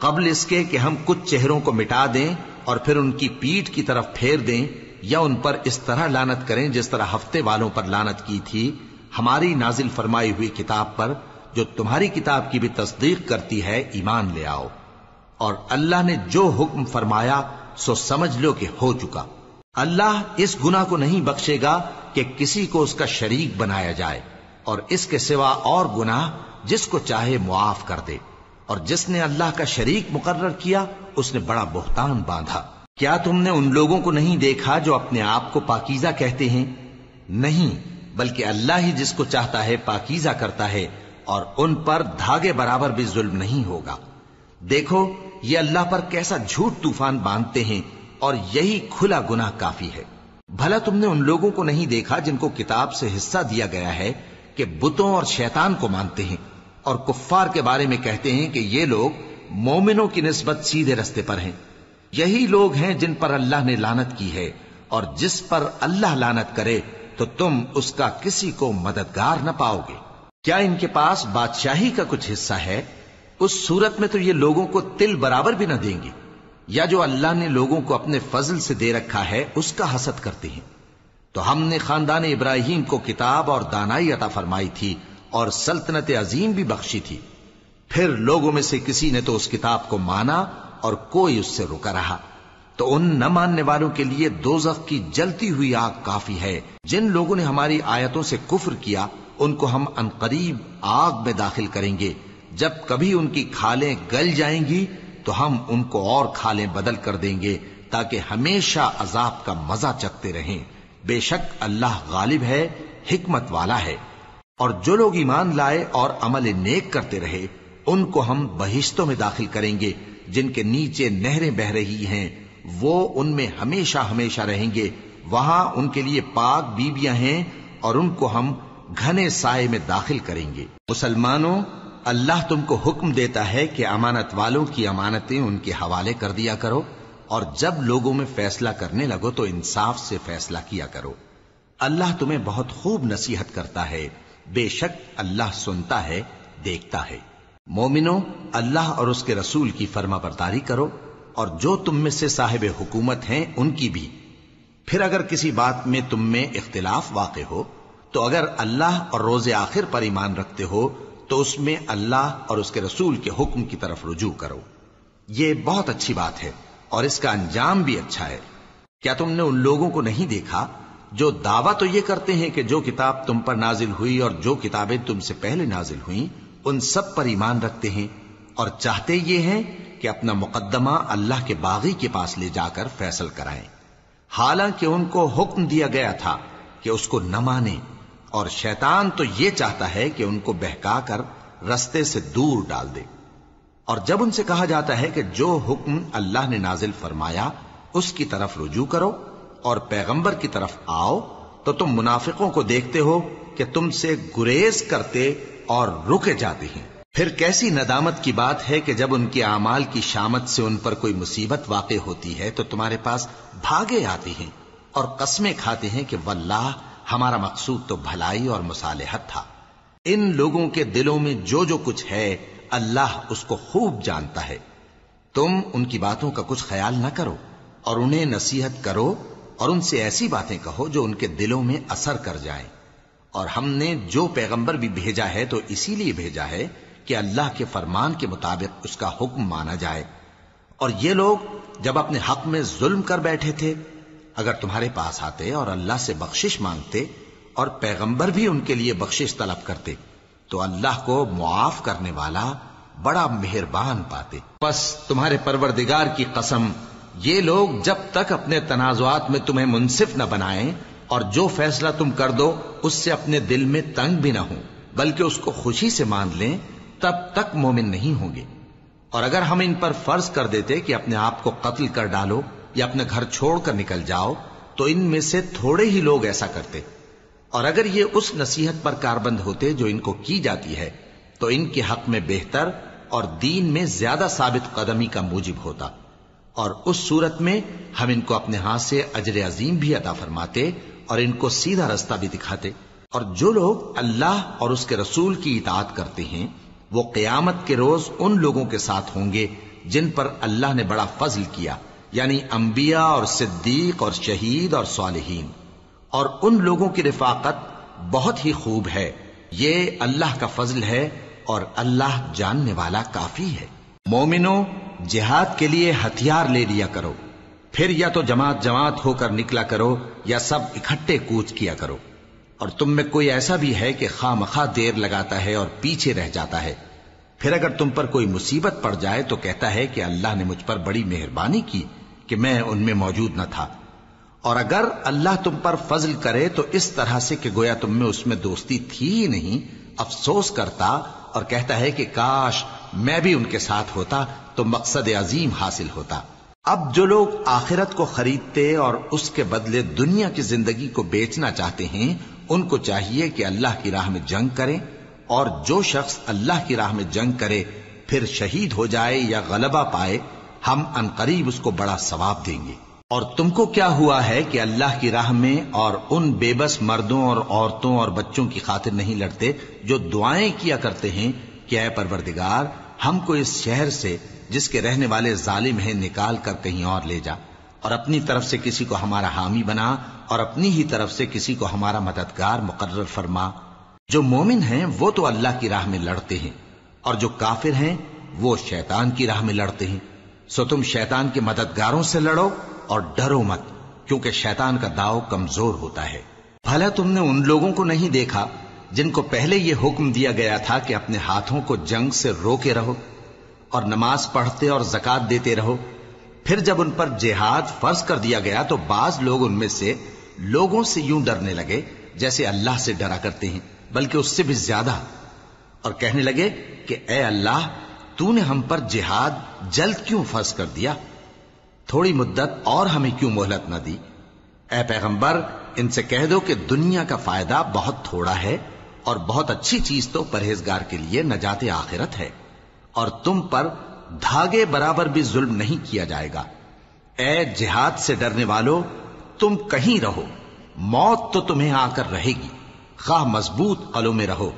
قبل اس کے کہ ہم کچھ چہروں کو مٹا دیں اور پھر ان کی پیٹھ کی طرف پھیر دیں یا ان پر اس طرح لعنت کریں جس طرح ہفتے والوں پر لعنت کی تھی، ہماری نازل فرمائی ہوئی کتاب پر جو تمہاری کتاب کی بھی تصدیق کرتی ہے ایمان لے آؤ، اور اللہ نے جو حکم فرمایا سو سمجھ لو کہ ہو چکا۔ اللہ اس گناہ کو نہیں بخشے گا کہ کسی کو اس کا شریک بنایا جائے، اور اس کے سوا اور گناہ جس کو چاہے معاف کر دے، اور جس نے اللہ کا شریک مقرر کیا اس نے بڑا بہتان باندھا۔ کیا تم نے ان لوگوں کو نہیں دیکھا جو اپنے آپ کو پاکیزہ کہتے ہیں؟ نہیں، بلکہ اللہ ہی جس کو چاہتا ہے پاکیزہ کرتا ہے، اور ان پر دھاگے برابر بھی ظلم نہیں ہوگا۔ دیکھو یہ اللہ پر کیسا جھوٹ طوفان باندھتے ہیں، اور یہی کھلا گناہ کافی ہے۔ بھلا تم نے ان لوگوں کو نہیں دیکھا جن کو کتاب سے حصہ دیا گیا ہے کہ بتوں اور شیطان کو مانتے ہیں، اور کفار کے بارے میں کہتے ہیں کہ یہ لوگ مومنوں کی نسبت سیدھے رستے پر ہیں۔ یہی لوگ ہیں جن پر اللہ نے لعنت کی ہے، اور جس پر اللہ لعنت کرے تو تم اس کا کسی کو مددگار نہ پاؤ گے۔ کیا ان کے پاس بادشاہی کا کچھ حصہ ہے؟ اس صورت میں تو یہ لوگوں کو تل برابر بھی نہ دیں گے، یا جو اللہ نے لوگوں کو اپنے فضل سے دے رکھا ہے اس کا حسد کرتے ہیں۔ تو ہم نے خاندان ابراہیم کو کتاب اور دانائی عطا فرمائی تھی اور سلطنت عظیم بھی بخشی تھی، پھر لوگوں میں سے کسی نے تو اس کتاب کو مانا اور کوئی اس سے رکا رہا، تو ان نہ ماننے والوں کے لیے دوزخ کی جلتی ہوئی آگ کافی ہے۔ جن لوگوں نے ہماری آیتوں سے کفر کیا ان کو ہم عنقریب آگ میں داخل کریں گے، جب کبھی ان کی کھالیں گل جائیں گی تو ہم ان کو اور کھالیں بدل کر دیں گے تاکہ ہمیشہ عذاب کا مزہ چکھتے رہیں۔ بے شک اللہ غالب ہے، حکمت والا ہے۔ اور جو لوگ ایمان لائے اور عمل نیک کرتے رہے ان کو ہم بہشتوں میں داخل کریں گے جن کے نیچے نہریں بہ رہی ہیں، وہ ان میں ہمیشہ ہمیشہ رہیں گے، وہاں ان کے لیے پاک بیویاں ہیں اور ان کو ہم گھنے سائے میں داخل کریں گے۔ مسلمانوں، اللہ تم کو حکم دیتا ہے کہ امانت والوں کی امانتیں ان کے حوالے کر دیا کرو، اور جب لوگوں میں فیصلہ کرنے لگو تو انصاف سے فیصلہ کیا کرو۔ اللہ تمہیں بہت خوب نصیحت کرتا ہے، بے شک اللہ سنتا ہے، دیکھتا ہے۔ مومنو، اللہ اور اس کے رسول کی فرما برداری کرو، اور جو تم میں سے صاحب حکومت ہیں ان کی بھی۔ پھر اگر کسی بات میں تم میں اختلاف واقع ہو تو اگر اللہ اور روز آخر پر ایمان رکھتے ہو تو اس میں اللہ اور اس کے رسول کے حکم کی طرف رجوع کرو۔ یہ بہت اچھی بات ہے اور اس کا انجام بھی اچھا ہے۔ کیا تم نے ان لوگوں کو نہیں دیکھا جو دعویٰ تو یہ کرتے ہیں کہ جو کتاب تم پر نازل ہوئی اور جو کتابیں تم سے پہلے نازل ہوئیں ان سب پر ایمان رکھتے ہیں، اور چاہتے یہ ہیں کہ اپنا مقدمہ اللہ کے باغی کے پاس لے جا کر فیصل کرائیں، حالانکہ ان کو حکم دیا گیا تھا کہ اس کو نہ مانیں، اور شیطان تو یہ چاہتا ہے کہ ان کو بہکا کر رستے سے دور ڈال دے۔ اور جب ان سے کہا جاتا ہے کہ جو حکم اللہ نے نازل فرمایا اس کی طرف رجوع کرو اور پیغمبر کی طرف آؤ، تو تم منافقوں کو دیکھتے ہو کہ تم سے گریز کرتے اور رکے جاتے ہیں۔ پھر کیسی ندامت کی بات ہے کہ جب ان کے اعمال کی شامت سے ان پر کوئی مصیبت واقع ہوتی ہے تو تمہارے پاس بھاگے آتی ہیں اور قسمیں کھاتے ہیں کہ واللہ ہمارا مقصود تو بھلائی اور مصالحت تھا۔ ان لوگوں کے دلوں میں جو جو کچھ ہے اللہ اس کو خوب جانتا ہے۔ تم ان کی باتوں کا کچھ خیال نہ کرو اور انہیں نصیحت کرو اور ان سے ایسی باتیں کہو جو ان کے دلوں میں اثر کر جائیں۔ اور ہم نے جو پیغمبر بھی بھیجا ہے تو اسی لیے بھیجا ہے کہ اللہ کے فرمان کے مطابق اس کا حکم مانا جائے۔ اور یہ لوگ جب اپنے حق میں ظلم کر بیٹھے تھے، اگر تمہارے پاس آتے اور اللہ سے بخشش مانگتے اور پیغمبر بھی ان کے لیے بخشش طلب کرتے تو اللہ کو معاف کرنے والا بڑا مہربان پاتے۔ بس تمہارے پروردگار کی قسم، یہ لوگ جب تک اپنے تنازعات میں تمہیں منصف نہ بنائیں اور جو فیصلہ تم کر دو اس سے اپنے دل میں تنگ بھی نہ ہوں بلکہ اس کو خوشی سے مان لیں، تب تک مومن نہیں ہوں گے۔ اور اگر ہم ان پر فرض کر دیتے کہ اپنے آپ کو قتل کر ڈالو یا اپنے گھر چھوڑ کر نکل جاؤ تو ان میں سے تھوڑے ہی لوگ ایسا کرتے، اور اگر یہ اس نصیحت پر کاربند ہوتے جو ان کو کی جاتی ہے تو ان کے حق میں بہتر اور دین میں زیادہ ثابت قدمی کا موجب ہوتا، اور اس صورت میں ہم ان کو اپنے ہاتھ سے اجر عظیم بھی عطا فرماتے اور ان کو سیدھا رستہ بھی دکھاتے۔ اور جو لوگ اللہ اور اس کے رسول کی اطاعت کرتے ہیں وہ قیامت کے روز ان لوگوں کے ساتھ ہوں گے جن پر اللہ نے بڑا فضل کیا، یعنی انبیاء اور صدیق اور شہید اور صالحین، اور ان لوگوں کی رفاقت بہت ہی خوب ہے۔ یہ اللہ کا فضل ہے اور اللہ جاننے والا کافی ہے۔ مومنوں، جہاد کے لیے ہتھیار لے لیا کرو، پھر یا تو جماعت جماعت ہو کر نکلا کرو یا سب اکٹھے کوچ کیا کرو۔ اور تم میں کوئی ایسا بھی ہے کہ خواہ مخواہ دیر لگاتا ہے اور پیچھے رہ جاتا ہے، پھر اگر تم پر کوئی مصیبت پڑ جائے تو کہتا ہے کہ اللہ نے مجھ پر بڑی مہربانی کی کہ میں ان میں موجود نہ تھا۔ اور اگر اللہ تم پر فضل کرے تو اس طرح سے کہ گویا تم میں اس میں دوستی تھی ہی نہیں، افسوس کرتا اور کہتا ہے کہ کاش میں بھی ان کے ساتھ ہوتا تو مقصد عظیم حاصل ہوتا۔ اب جو لوگ آخرت کو خریدتے اور اس کے بدلے دنیا کی زندگی کو بیچنا چاہتے ہیں ان کو چاہیے کہ اللہ کی راہ میں جنگ کریں، اور جو شخص اللہ کی راہ میں جنگ کرے پھر شہید ہو جائے یا غلبہ پائے ہم عنقریب اس کو بڑا ثواب دیں گے۔ اور تم کو کیا ہوا ہے کہ اللہ کی راہ میں اور ان بے بس مردوں اور عورتوں اور بچوں کی خاطر نہیں لڑتے جو دعائیں کیا کرتے ہیں کہ اے پروردگار ہم کو اس شہر سے جس کے رہنے والے ظالم ہیں نکال کر کہیں اور لے جا، اور اپنی طرف سے کسی کو ہمارا حامی بنا اور اپنی ہی طرف سے کسی کو ہمارا مددگار مقرر فرما۔ جو مومن ہیں وہ تو اللہ کی راہ میں لڑتے ہیں، اور جو کافر ہیں وہ شیطان کی راہ میں لڑتے ہیں، سو تم شیطان کے مددگاروں سے لڑو اور ڈرو مت، کیونکہ شیطان کا داؤ کمزور ہوتا ہے۔ بھلا تم نے ان لوگوں کو نہیں دیکھا جن کو پہلے یہ حکم دیا گیا تھا کہ اپنے ہاتھوں کو جنگ سے روکے رہو اور نماز پڑھتے اور زکوٰۃ دیتے رہو، پھر جب ان پر جہاد فرض کر دیا گیا تو بعض لوگ ان میں سے لوگوں سے یوں ڈرنے لگے جیسے اللہ سے ڈرا کرتے ہیں، بلکہ اس سے بھی زیادہ، اور کہنے لگے کہ اے اللہ تو نے ہم پر جہاد جلد کیوں فرض کر دیا، تھوڑی مدت اور ہمیں کیوں مہلت نہ دی؟ اے پیغمبر ان سے کہہ دو کہ دنیا کا فائدہ بہت تھوڑا ہے اور بہت اچھی چیز تو پرہیزگار کے لیے نجات آخرت ہے، اور تم پر دھاگے برابر بھی ظلم نہیں کیا جائے گا۔ اے جہاد سے ڈرنے والو، تم کہیں رہو، موت تو تمہیں آ کر رہے گی، خواہ مضبوط قلعوں میں رہو۔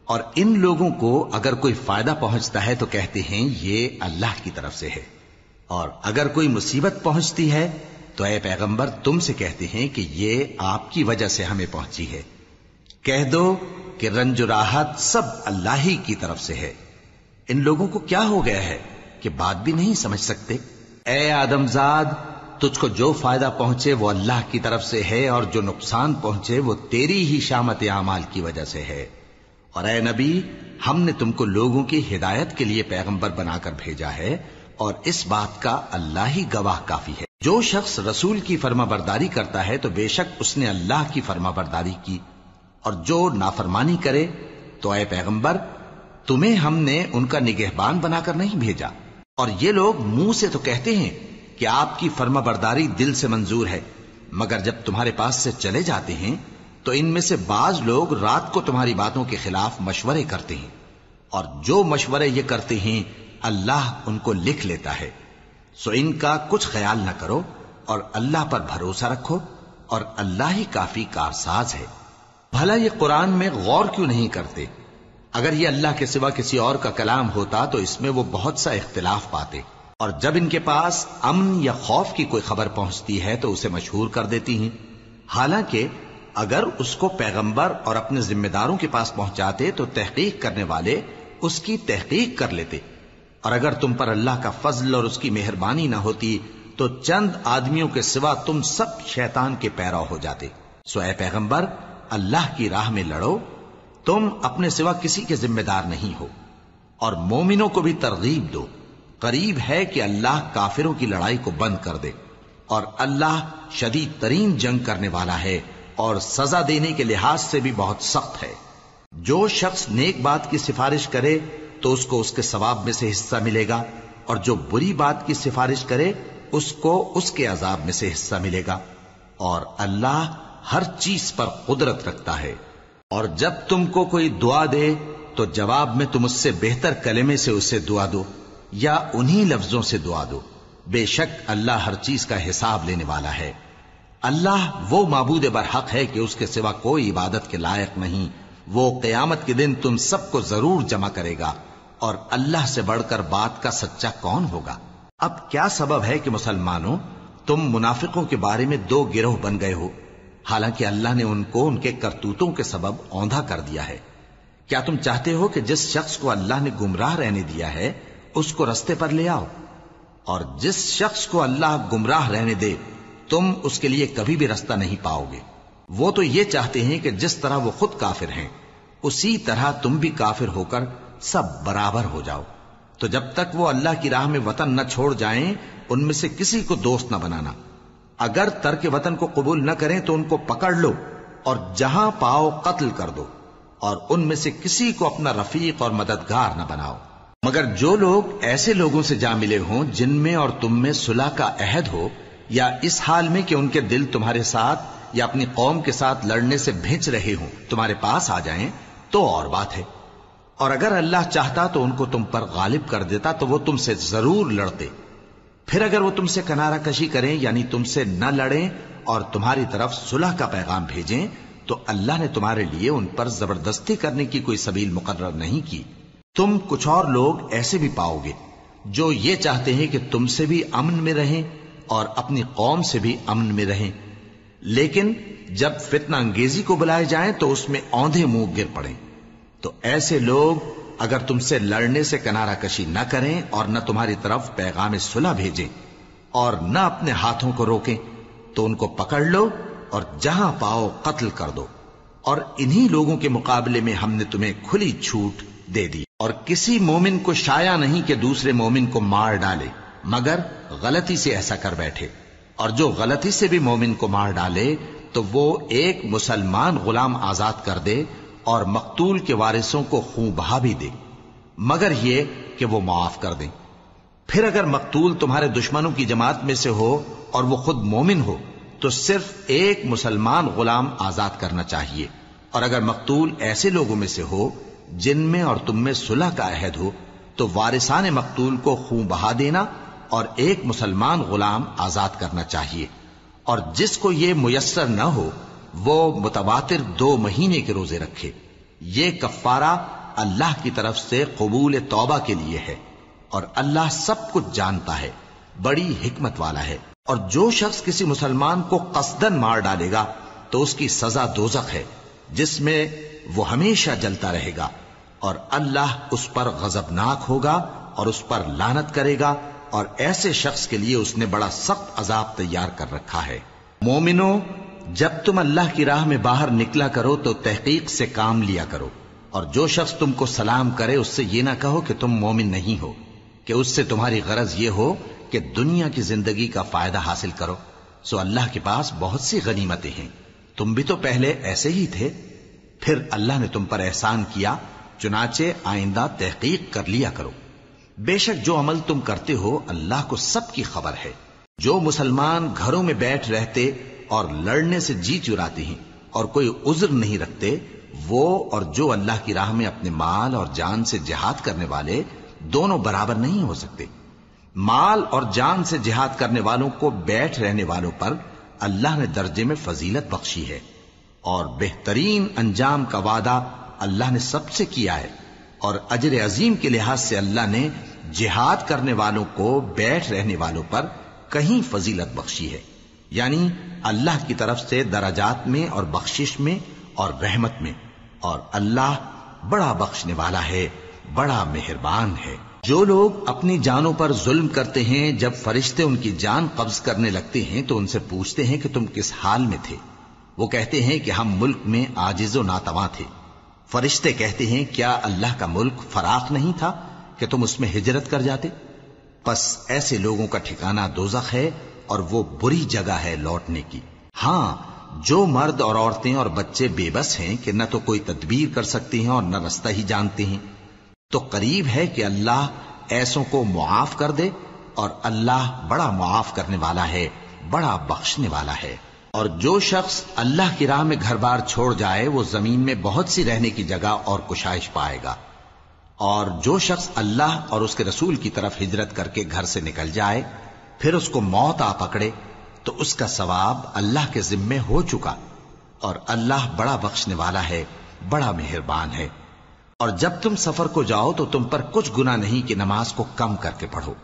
اور ان لوگوں کو اگر کوئی فائدہ پہنچتا ہے تو کہتے ہیں یہ اللہ کی طرف سے ہے، اور اگر کوئی مصیبت پہنچتی ہے تو اے پیغمبر تم سے کہتے ہیں کہ یہ آپ کی وجہ سے ہمیں پہنچی ہے۔ کہہ دو کہ رنج و راحت سب اللہ ہی کی طرف سے ہے۔ ان لوگوں کو کیا ہو گیا ہے کہ بات بھی نہیں سمجھ سکتے؟ اے آدم زاد، تجھ کو جو فائدہ پہنچے وہ اللہ کی طرف سے ہے، اور جو نقصان پہنچے وہ تیری ہی شامت اعمال کی وجہ سے ہے۔ اور اے نبی، ہم نے تم کو لوگوں کی ہدایت کے لیے پیغمبر بنا کر بھیجا ہے، اور اس بات کا اللہ ہی گواہ کافی ہے۔ جو شخص رسول کی فرما برداری کرتا ہے تو بے شک اس نے اللہ کی فرما برداری کی، اور جو نافرمانی کرے تو اے پیغمبر تمہیں ہم نے ان کا نگہبان بنا کر نہیں بھیجا۔ اور یہ لوگ منہ سے تو کہتے ہیں کہ آپ کی فرما برداری دل سے منظور ہے، مگر جب تمہارے پاس سے چلے جاتے ہیں تو ان میں سے بعض لوگ رات کو تمہاری باتوں کے خلاف مشورے کرتے ہیں، اور جو مشورے یہ کرتے ہیں اللہ ان کو لکھ لیتا ہے۔ سو ان کا کچھ خیال نہ کرو اور اللہ پر بھروسہ رکھو، اور اللہ ہی کافی کارساز ہے۔ بھلا یہ قرآن میں غور کیوں نہیں کرتے؟ اگر یہ اللہ کے سوا کسی اور کا کلام ہوتا تو اس میں وہ بہت سا اختلاف پاتے، اور جب ان کے پاس امن یا خوف کی کوئی خبر پہنچتی ہے تو اسے مشہور کر دیتی ہیں، حالانکہ اگر اس کو پیغمبر اور اپنے ذمہ داروں کے پاس پہنچاتے تو تحقیق کرنے والے اس کی تحقیق کر لیتے، اور اگر تم پر اللہ کا فضل اور اس کی مہربانی نہ ہوتی تو چند آدمیوں کے سوا تم سب شیطان کے پیرو ہو جاتے۔ سو اے پیغمبر، اللہ کی راہ میں لڑو، تم اپنے سوا کسی کے ذمہ دار نہیں ہو، اور مومنوں کو بھی ترغیب دو۔ قریب ہے کہ اللہ کافروں کی لڑائی کو بند کر دے، اور اللہ شدید ترین جنگ کرنے والا ہے اور سزا دینے کے لحاظ سے بھی بہت سخت ہے۔ جو شخص نیک بات کی سفارش کرے تو اس کو اس کے ثواب میں سے حصہ ملے گا، اور جو بری بات کی سفارش کرے اس کو اس کے عذاب میں سے حصہ ملے گا، اور اللہ ہر چیز پر قدرت رکھتا ہے۔ اور جب تم کو کوئی دعا دے تو جواب میں تم اس سے بہتر کلمے سے اسے دعا دو یا انہی لفظوں سے دعا دو، بے شک اللہ ہر چیز کا حساب لینے والا ہے۔ اللہ وہ معبود برحق ہے کہ اس کے سوا کوئی عبادت کے لائق نہیں۔ وہ قیامت کے دن تم سب کو ضرور جمع کرے گا، اور اللہ سے بڑھ کر بات کا سچا کون ہوگا؟ اب کیا سبب ہے کہ مسلمانوں تم منافقوں کے بارے میں دو گروہ بن گئے ہو، حالانکہ اللہ نے ان کو ان کے کرتوتوں کے سبب اوندھا کر دیا ہے؟ کیا تم چاہتے ہو کہ جس شخص کو اللہ نے گمراہ رہنے دیا ہے اس کو رستے پر لے آؤ، اور جس شخص کو اللہ گمراہ رہنے دے تم اس کے لیے کبھی بھی رستہ نہیں پاؤ گے؟ وہ تو یہ چاہتے ہیں کہ جس طرح وہ خود کافر ہیں اسی طرح تم بھی کافر ہو کر سب برابر ہو جاؤ۔ تو جب تک وہ اللہ کی راہ میں وطن نہ چھوڑ جائیں ان میں سے کسی کو دوست نہ بنانا۔ اگر ترک وطن کو قبول نہ کریں تو ان کو پکڑ لو اور جہاں پاؤ قتل کر دو، اور ان میں سے کسی کو اپنا رفیق اور مددگار نہ بناؤ، مگر جو لوگ ایسے لوگوں سے جا ملے ہوں جن میں اور تم میں صلح کا عہد ہو، یا اس حال میں کہ ان کے دل تمہارے ساتھ یا اپنی قوم کے ساتھ لڑنے سے بھنچ رہے ہوں تمہارے پاس آ جائیں تو اور بات ہے، اور اگر اللہ چاہتا تو ان کو تم پر غالب کر دیتا تو وہ تم سے ضرور لڑتے۔ پھر اگر وہ تم سے کنارہ کشی کریں یعنی تم سے نہ لڑیں اور تمہاری طرف صلح کا پیغام بھیجیں تو اللہ نے تمہارے لیے ان پر زبردستی کرنے کی کوئی سبیل مقرر نہیں کی۔ تم کچھ اور لوگ ایسے بھی پاؤ گے جو یہ چاہتے ہیں کہ تم سے بھی امن میں رہیں اور اپنی قوم سے بھی امن میں رہیں، لیکن جب فتنہ انگیزی کو بلائے جائیں تو اس میں اوندھے منہ گر پڑیں۔ تو ایسے لوگ اگر تم سے لڑنے سے کنارہ کشی نہ کریں اور نہ تمہاری طرف پیغام صلح بھیجیں اور نہ اپنے ہاتھوں کو روکیں تو ان کو پکڑ لو اور جہاں پاؤ قتل کر دو، اور انہی لوگوں کے مقابلے میں ہم نے تمہیں کھلی چھوٹ دے دی۔ اور کسی مومن کو شایع نہیں کہ دوسرے مومن کو مار ڈالے مگر غلطی سے ایسا کر بیٹھے، اور جو غلطی سے بھی مومن کو مار ڈالے تو وہ ایک مسلمان غلام آزاد کر دے اور مقتول کے وارثوں کو خون بہا بھی دے، مگر یہ کہ وہ معاف کر دیں۔ پھر اگر مقتول تمہارے دشمنوں کی جماعت میں سے ہو اور وہ خود مومن ہو تو صرف ایک مسلمان غلام آزاد کرنا چاہیے، اور اگر مقتول ایسے لوگوں میں سے ہو جن میں اور تم میں صلح کا عہد ہو تو وارثان مقتول کو خون بہا دینا اور ایک مسلمان غلام آزاد کرنا چاہیے، اور جس کو یہ میسر نہ ہو وہ متواتر 2 مہینے کے روزے رکھے۔ یہ کفارہ اللہ کی طرف سے قبول توبہ کے لیے ہے، اور اللہ سب کچھ جانتا ہے، بڑی حکمت والا ہے۔ اور جو شخص کسی مسلمان کو قصدن مار ڈالے گا تو اس کی سزا دوزخ ہے جس میں وہ ہمیشہ جلتا رہے گا، اور اللہ اس پر غضبناک ہوگا اور اس پر لعنت کرے گا، اور ایسے شخص کے لیے اس نے بڑا سخت عذاب تیار کر رکھا ہے۔ مومنوں، جب تم اللہ کی راہ میں باہر نکلا کرو تو تحقیق سے کام لیا کرو، اور جو شخص تم کو سلام کرے اس سے یہ نہ کہو کہ تم مومن نہیں ہو، کہ اس سے تمہاری غرض یہ ہو کہ دنیا کی زندگی کا فائدہ حاصل کرو۔ سو اللہ کے پاس بہت سی غنیمتیں ہیں، تم بھی تو پہلے ایسے ہی تھے، پھر اللہ نے تم پر احسان کیا، چنانچہ آئندہ تحقیق کر لیا کرو۔ بے شک جو عمل تم کرتے ہو اللہ کو سب کی خبر ہے۔ جو مسلمان گھروں میں بیٹھ رہتے اور لڑنے سے جی چراتے ہیں اور کوئی عذر نہیں رکھتے، وہ اور جو اللہ کی راہ میں اپنے مال اور جان سے جہاد کرنے والے دونوں برابر نہیں ہو سکتے۔ مال اور جان سے جہاد کرنے والوں کو بیٹھ رہنے والوں پر اللہ نے درجے میں فضیلت بخشی ہے، اور بہترین انجام کا وعدہ اللہ نے سب سے کیا ہے، اور اجر عظیم کے لحاظ سے اللہ نے جہاد کرنے والوں کو بیٹھ رہنے والوں پر کہیں فضیلت بخشی ہے، یعنی اللہ کی طرف سے درجات میں اور بخشش میں اور رحمت میں، اور اللہ بڑا بخشنے والا ہے، بڑا مہربان ہے۔ جو لوگ اپنی جانوں پر ظلم کرتے ہیں، جب فرشتے ان کی جان قبض کرنے لگتے ہیں تو ان سے پوچھتے ہیں کہ تم کس حال میں تھے؟ وہ کہتے ہیں کہ ہم ملک میں عاجز و ناتواں تھے۔ فرشتے کہتے ہیں کیا اللہ کا ملک فراخ نہیں تھا کہ تم اس میں ہجرت کر جاتے؟ پس ایسے لوگوں کا ٹھکانہ دوزخ ہے اور وہ بری جگہ ہے لوٹنے کی۔ ہاں، جو مرد اور عورتیں اور بچے بے بس ہیں کہ نہ تو کوئی تدبیر کر سکتے ہیں اور نہ رستہ ہی جانتے ہیں، تو قریب ہے کہ اللہ ایسوں کو معاف کر دے، اور اللہ بڑا معاف کرنے والا ہے، بڑا بخشنے والا ہے۔ اور جو شخص اللہ کی راہ میں گھر بار چھوڑ جائے وہ زمین میں بہت سی رہنے کی جگہ اور کشائش پائے گا، اور جو شخص اللہ اور اس کے رسول کی طرف ہجرت کر کے گھر سے نکل جائے پھر اس کو موت آ پکڑے تو اس کا ثواب اللہ کے ذمے ہو چکا، اور اللہ بڑا بخشنے والا ہے، بڑا مہربان ہے۔ اور جب تم سفر کو جاؤ تو تم پر کچھ گناہ نہیں کہ نماز کو کم کر کے پڑھو،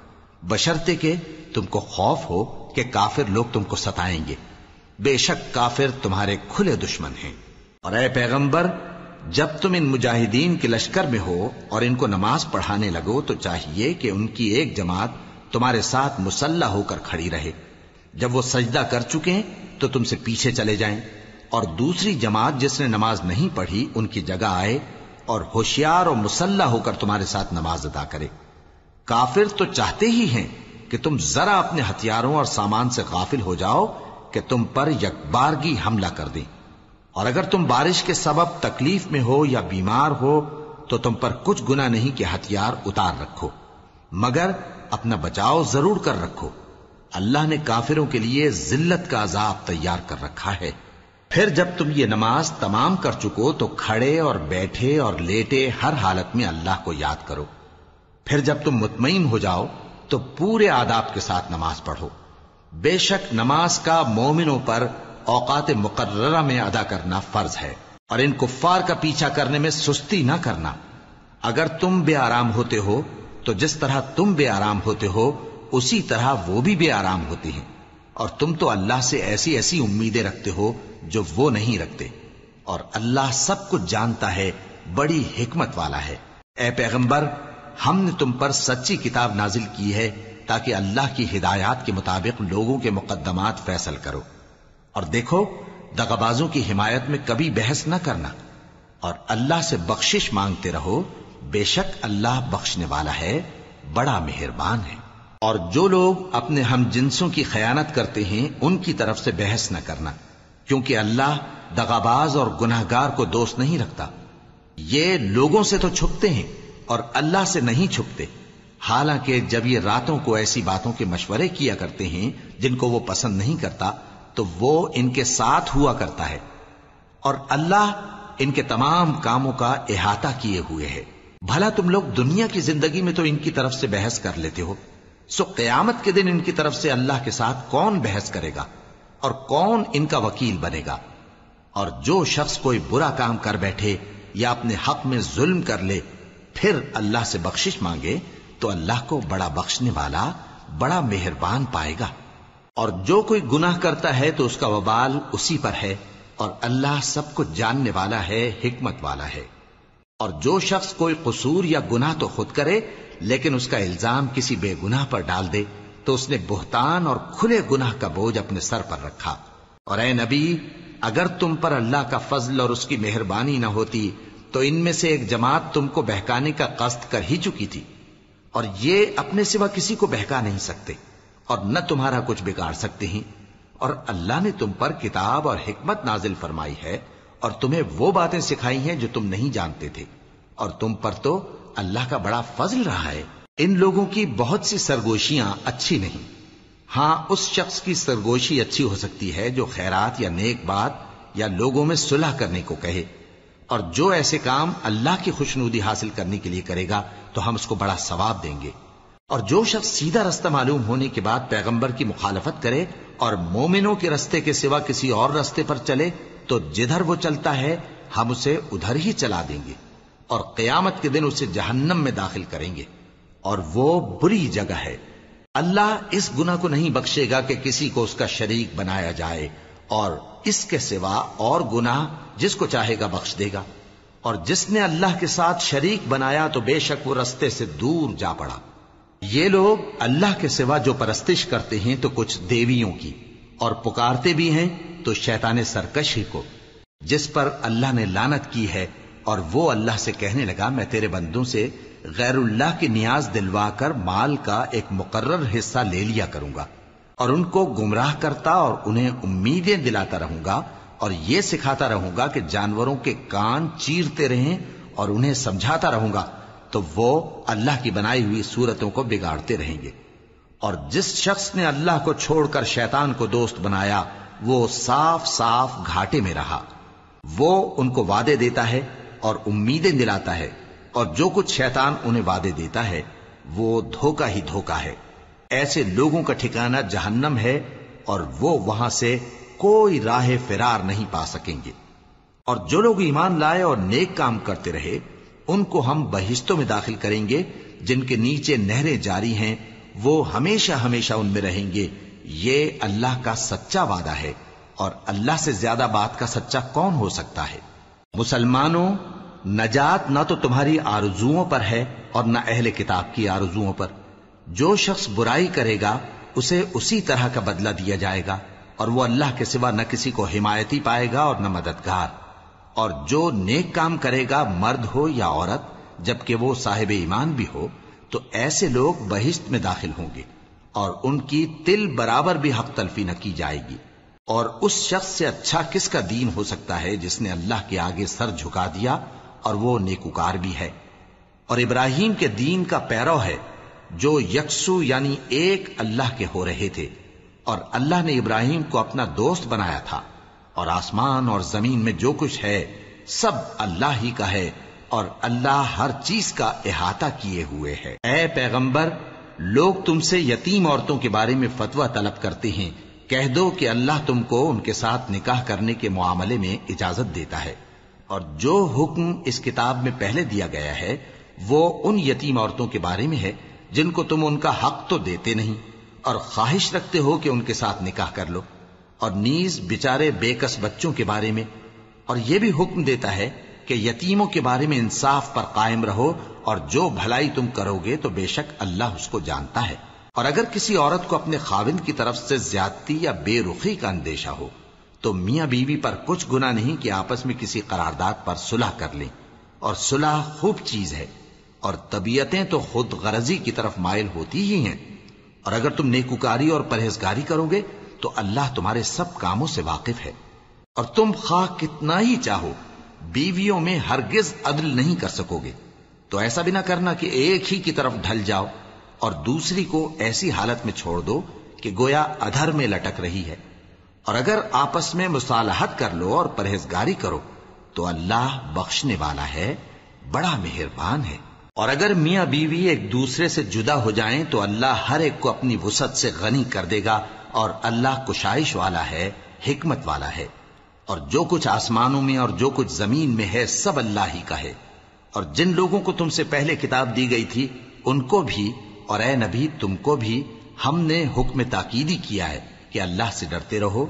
بشرطے کہ تم کو خوف ہو کہ کافر لوگ تم کو ستائیں گے، بے شک کافر تمہارے کھلے دشمن ہیں۔ اور اے پیغمبر، جب تم ان مجاہدین کے لشکر میں ہو اور ان کو نماز پڑھانے لگو تو چاہیے کہ ان کی ایک جماعت تمہارے ساتھ مسلح ہو کر کھڑی رہے، جب وہ سجدہ کر چکے ہیں تو تم سے پیچھے چلے جائیں، اور دوسری جماعت جس نے نماز نہیں پڑھی ان کی جگہ آئے اور ہوشیار اور مسلح ہو کر تمہارے ساتھ نماز ادا کرے۔ کافر تو چاہتے ہی ہیں کہ تم ذرا اپنے ہتھیاروں اور سامان سے غافل ہو جاؤ کہ تم پر یکبارگی حملہ کر دیں، اور اگر تم بارش کے سبب تکلیف میں ہو یا بیمار ہو تو تم پر کچھ گناہ نہیں کہ ہتھیار اتار رکھو، مگر اپنا بچاؤ ضرور کر رکھو، اللہ نے کافروں کے لیے ذلت کا عذاب تیار کر رکھا ہے۔ پھر جب تم یہ نماز تمام کر چکو تو کھڑے اور بیٹھے اور لیٹے ہر حالت میں اللہ کو یاد کرو۔ پھر جب تم مطمئن ہو جاؤ تو پورے آداب کے ساتھ نماز پڑھو۔ بے شک نماز کا مومنوں پر اوقات مقررہ میں ادا کرنا فرض ہے، اور ان کفار کا پیچھا کرنے میں سستی نہ کرنا۔ اگر تم بے آرام ہوتے ہو تو جس طرح تم بے آرام ہوتے ہو اسی طرح وہ بھی بے آرام ہوتے ہیں، اور تم تو اللہ سے ایسی ایسی امیدیں رکھتے ہو جو وہ نہیں رکھتے، اور اللہ سب کچھ جانتا ہے، بڑی حکمت والا ہے۔ اے پیغمبر، ہم نے تم پر سچی کتاب نازل کی ہے تاکہ اللہ کی ہدایات کے مطابق لوگوں کے مقدمات فیصل کرو، اور دیکھو دغابازوں کی حمایت میں کبھی بحث نہ کرنا، اور اللہ سے بخشش مانگتے رہو، بے شک اللہ بخشنے والا ہے، بڑا مہربان ہے۔ اور جو لوگ اپنے ہم جنسوں کی خیانت کرتے ہیں ان کی طرف سے بحث نہ کرنا، کیونکہ اللہ دغاباز اور گناہگار کو دوست نہیں رکھتا۔ یہ لوگوں سے تو چھپتے ہیں اور اللہ سے نہیں چھپتے، حالانکہ جب یہ راتوں کو ایسی باتوں کے مشورے کیا کرتے ہیں جن کو وہ پسند نہیں کرتا تو وہ ان کے ساتھ ہوا کرتا ہے، اور اللہ ان کے تمام کاموں کا احاطہ کیے ہوئے ہے۔ بھلا تم لوگ دنیا کی زندگی میں تو ان کی طرف سے بحث کر لیتے ہو، سو قیامت کے دن ان کی طرف سے اللہ کے ساتھ کون بحث کرے گا اور کون ان کا وکیل بنے گا؟ اور جو شخص کوئی برا کام کر بیٹھے یا اپنے حق میں ظلم کر لے پھر اللہ سے بخشش مانگے تو اللہ کو بڑا بخشنے والا، بڑا مہربان پائے گا۔ اور جو کوئی گناہ کرتا ہے تو اس کا وبال اسی پر ہے، اور اللہ سب کچھ جاننے والا ہے، حکمت والا ہے۔ اور جو شخص کوئی قصور یا گناہ تو خود کرے لیکن اس کا الزام کسی بے گناہ پر ڈال دے تو اس نے بہتان اور کھلے گناہ کا بوجھ اپنے سر پر رکھا۔ اور اے نبی، اگر تم پر اللہ کا فضل اور اس کی مہربانی نہ ہوتی تو ان میں سے ایک جماعت تم کو بہکانے کا قصد کر ہی چکی تھی، اور یہ اپنے سوا کسی کو بہکا نہیں سکتے اور نہ تمہارا کچھ بگاڑ سکتے ہیں۔ اور اللہ نے تم پر کتاب اور حکمت نازل فرمائی ہے اور تمہیں وہ باتیں سکھائی ہیں جو تم نہیں جانتے تھے، اور تم پر تو اللہ کا بڑا فضل رہا ہے۔ ان لوگوں کی بہت سی سرگوشیاں اچھی نہیں، ہاں اس شخص کی سرگوشی اچھی ہو سکتی ہے جو خیرات یا نیک بات یا لوگوں میں صلح کرنے کو کہے، اور جو ایسے کام اللہ کی خوشنودی حاصل کرنے کے لیے کرے گا تو ہم اس کو بڑا ثواب دیں گے۔ اور جو شخص سیدھا رستہ معلوم ہونے کے بعد پیغمبر کی مخالفت کرے اور مومنوں کے رستے کے سوا کسی اور رستے پر چلے تو جدھر وہ چلتا ہے ہم اسے ادھر ہی چلا دیں گے، اور قیامت کے دن اسے جہنم میں داخل کریں گے، اور وہ بری جگہ ہے۔ اللہ اس گناہ کو نہیں بخشے گا کہ کسی کو اس کا شریک بنایا جائے، اور اس کے سوا اور گناہ جس کو چاہے گا بخش دے گا، اور جس نے اللہ کے ساتھ شریک بنایا تو بے شک وہ رستے سے دور جا پڑا۔ یہ لوگ اللہ کے سوا جو پرستش کرتے ہیں تو کچھ دیویوں کی، اور پکارتے بھی ہیں تو شیطان سرکش ہی کو، جس پر اللہ نے لعنت کی ہے، اور وہ اللہ سے کہنے لگا میں تیرے بندوں سے غیر اللہ کی نیاز دلوا کر مال کا ایک مقرر حصہ لے لیا کروں گا، اور ان کو گمراہ کرتا اور انہیں امیدیں دلاتا رہوں گا، اور یہ سکھاتا رہوں گا کہ جانوروں کے کان چیرتے رہیں، اور انہیں سمجھاتا رہوں گا تو وہ اللہ کی بنائی ہوئی صورتوں کو بگاڑتے رہیں گے۔ اور جس شخص نے اللہ کو چھوڑ کر شیطان کو دوست بنایا وہ صاف صاف گھاٹے میں رہا۔ وہ ان کو وعدے دیتا ہے اور امیدیں دلاتا ہے، اور جو کچھ شیطان انہیں وعدے دیتا ہے وہ دھوکہ ہی دھوکہ ہے۔ ایسے لوگوں کا ٹھکانہ جہنم ہے، اور وہ وہاں سے کوئی راہ فرار نہیں پا سکیں گے۔ اور جو لوگ ایمان لائے اور نیک کام کرتے رہے ان کو ہم بہشتوں میں داخل کریں گے جن کے نیچے نہریں جاری ہیں، وہ ہمیشہ ہمیشہ ان میں رہیں گے۔ یہ اللہ کا سچا وعدہ ہے، اور اللہ سے زیادہ بات کا سچا کون ہو سکتا ہے؟ مسلمانوں، نجات نہ تو تمہاری آرزوؤں پر ہے اور نہ اہل کتاب کی آرزوؤں پر۔ جو شخص برائی کرے گا اسے اسی طرح کا بدلہ دیا جائے گا، اور وہ اللہ کے سوا نہ کسی کو حمایتی پائے گا اور نہ مددگار۔ اور جو نیک کام کرے گا مرد ہو یا عورت جبکہ وہ صاحب ایمان بھی ہو تو ایسے لوگ بہشت میں داخل ہوں گے، اور ان کی تل برابر بھی حق تلفی نہ کی جائے گی۔ اور اس شخص سے اچھا کس کا دین ہو سکتا ہے جس نے اللہ کے آگے سر جھکا دیا اور وہ نیکوکار بھی ہے، اور ابراہیم کے دین کا پیرو ہے جو یکسو یعنی ایک اللہ کے ہو رہے تھے۔ اور اللہ نے ابراہیم کو اپنا دوست بنایا تھا، اور آسمان اور زمین میں جو کچھ ہے سب اللہ ہی کا ہے، اور اللہ ہر چیز کا احاطہ کیے ہوئے ہے۔ اے پیغمبر، لوگ تم سے یتیم عورتوں کے بارے میں فتویٰ طلب کرتے ہیں، کہہ دو کہ اللہ تم کو ان کے ساتھ نکاح کرنے کے معاملے میں اجازت دیتا ہے، اور جو حکم اس کتاب میں پہلے دیا گیا ہے وہ ان یتیم عورتوں کے بارے میں ہے جن کو تم ان کا حق تو دیتے نہیں، اور خواہش رکھتے ہو کہ ان کے ساتھ نکاح کر لو، اور نیز بیچارے بے کس بچوں کے بارے میں، اور یہ بھی حکم دیتا ہے کہ یتیموں کے بارے میں انصاف پر قائم رہو، اور جو بھلائی تم کرو گے تو بے شک اللہ اس کو جانتا ہے۔ اور اگر کسی عورت کو اپنے خاوند کی طرف سے زیادتی یا بے رخی کا اندیشہ ہو تو میاں بیوی پر کچھ گناہ نہیں کہ آپس میں کسی قرارداد پر صلح کر لیں، اور صلح خوب چیز ہے، اور طبیعتیں تو خود غرضی کی طرف مائل ہوتی ہی ہیں۔ اور اگر تم نیکوکاری اور پرہیزگاری کرو گے تو اللہ تمہارے سب کاموں سے واقف ہے۔ اور تم خواہ کتنا ہی چاہو بیویوں میں ہرگز عدل نہیں کر سکو گے، تو ایسا بھی نہ کرنا کہ ایک ہی کی طرف ڈھل جاؤ اور دوسری کو ایسی حالت میں چھوڑ دو کہ گویا ادھر میں لٹک رہی ہے۔ اور اگر آپس میں مصالحت کر لو اور پرہیزگاری کرو تو اللہ بخشنے والا ہے، بڑا مہربان ہے۔ اور اگر میاں بیوی ایک دوسرے سے جدا ہو جائیں تو اللہ ہر ایک کو اپنی وسعت سے غنی کر دے گا، اور اللہ کشائش والا ہے، حکمت والا ہے۔ اور جو کچھ آسمانوں میں اور جو کچھ زمین میں ہے سب اللہ ہی کا ہے۔ اور جن لوگوں کو تم سے پہلے کتاب دی گئی تھی ان کو بھی، اور اے نبی تم کو بھی، ہم نے حکم تاکیدی کیا ہے کہ اللہ سے ڈرتے رہو۔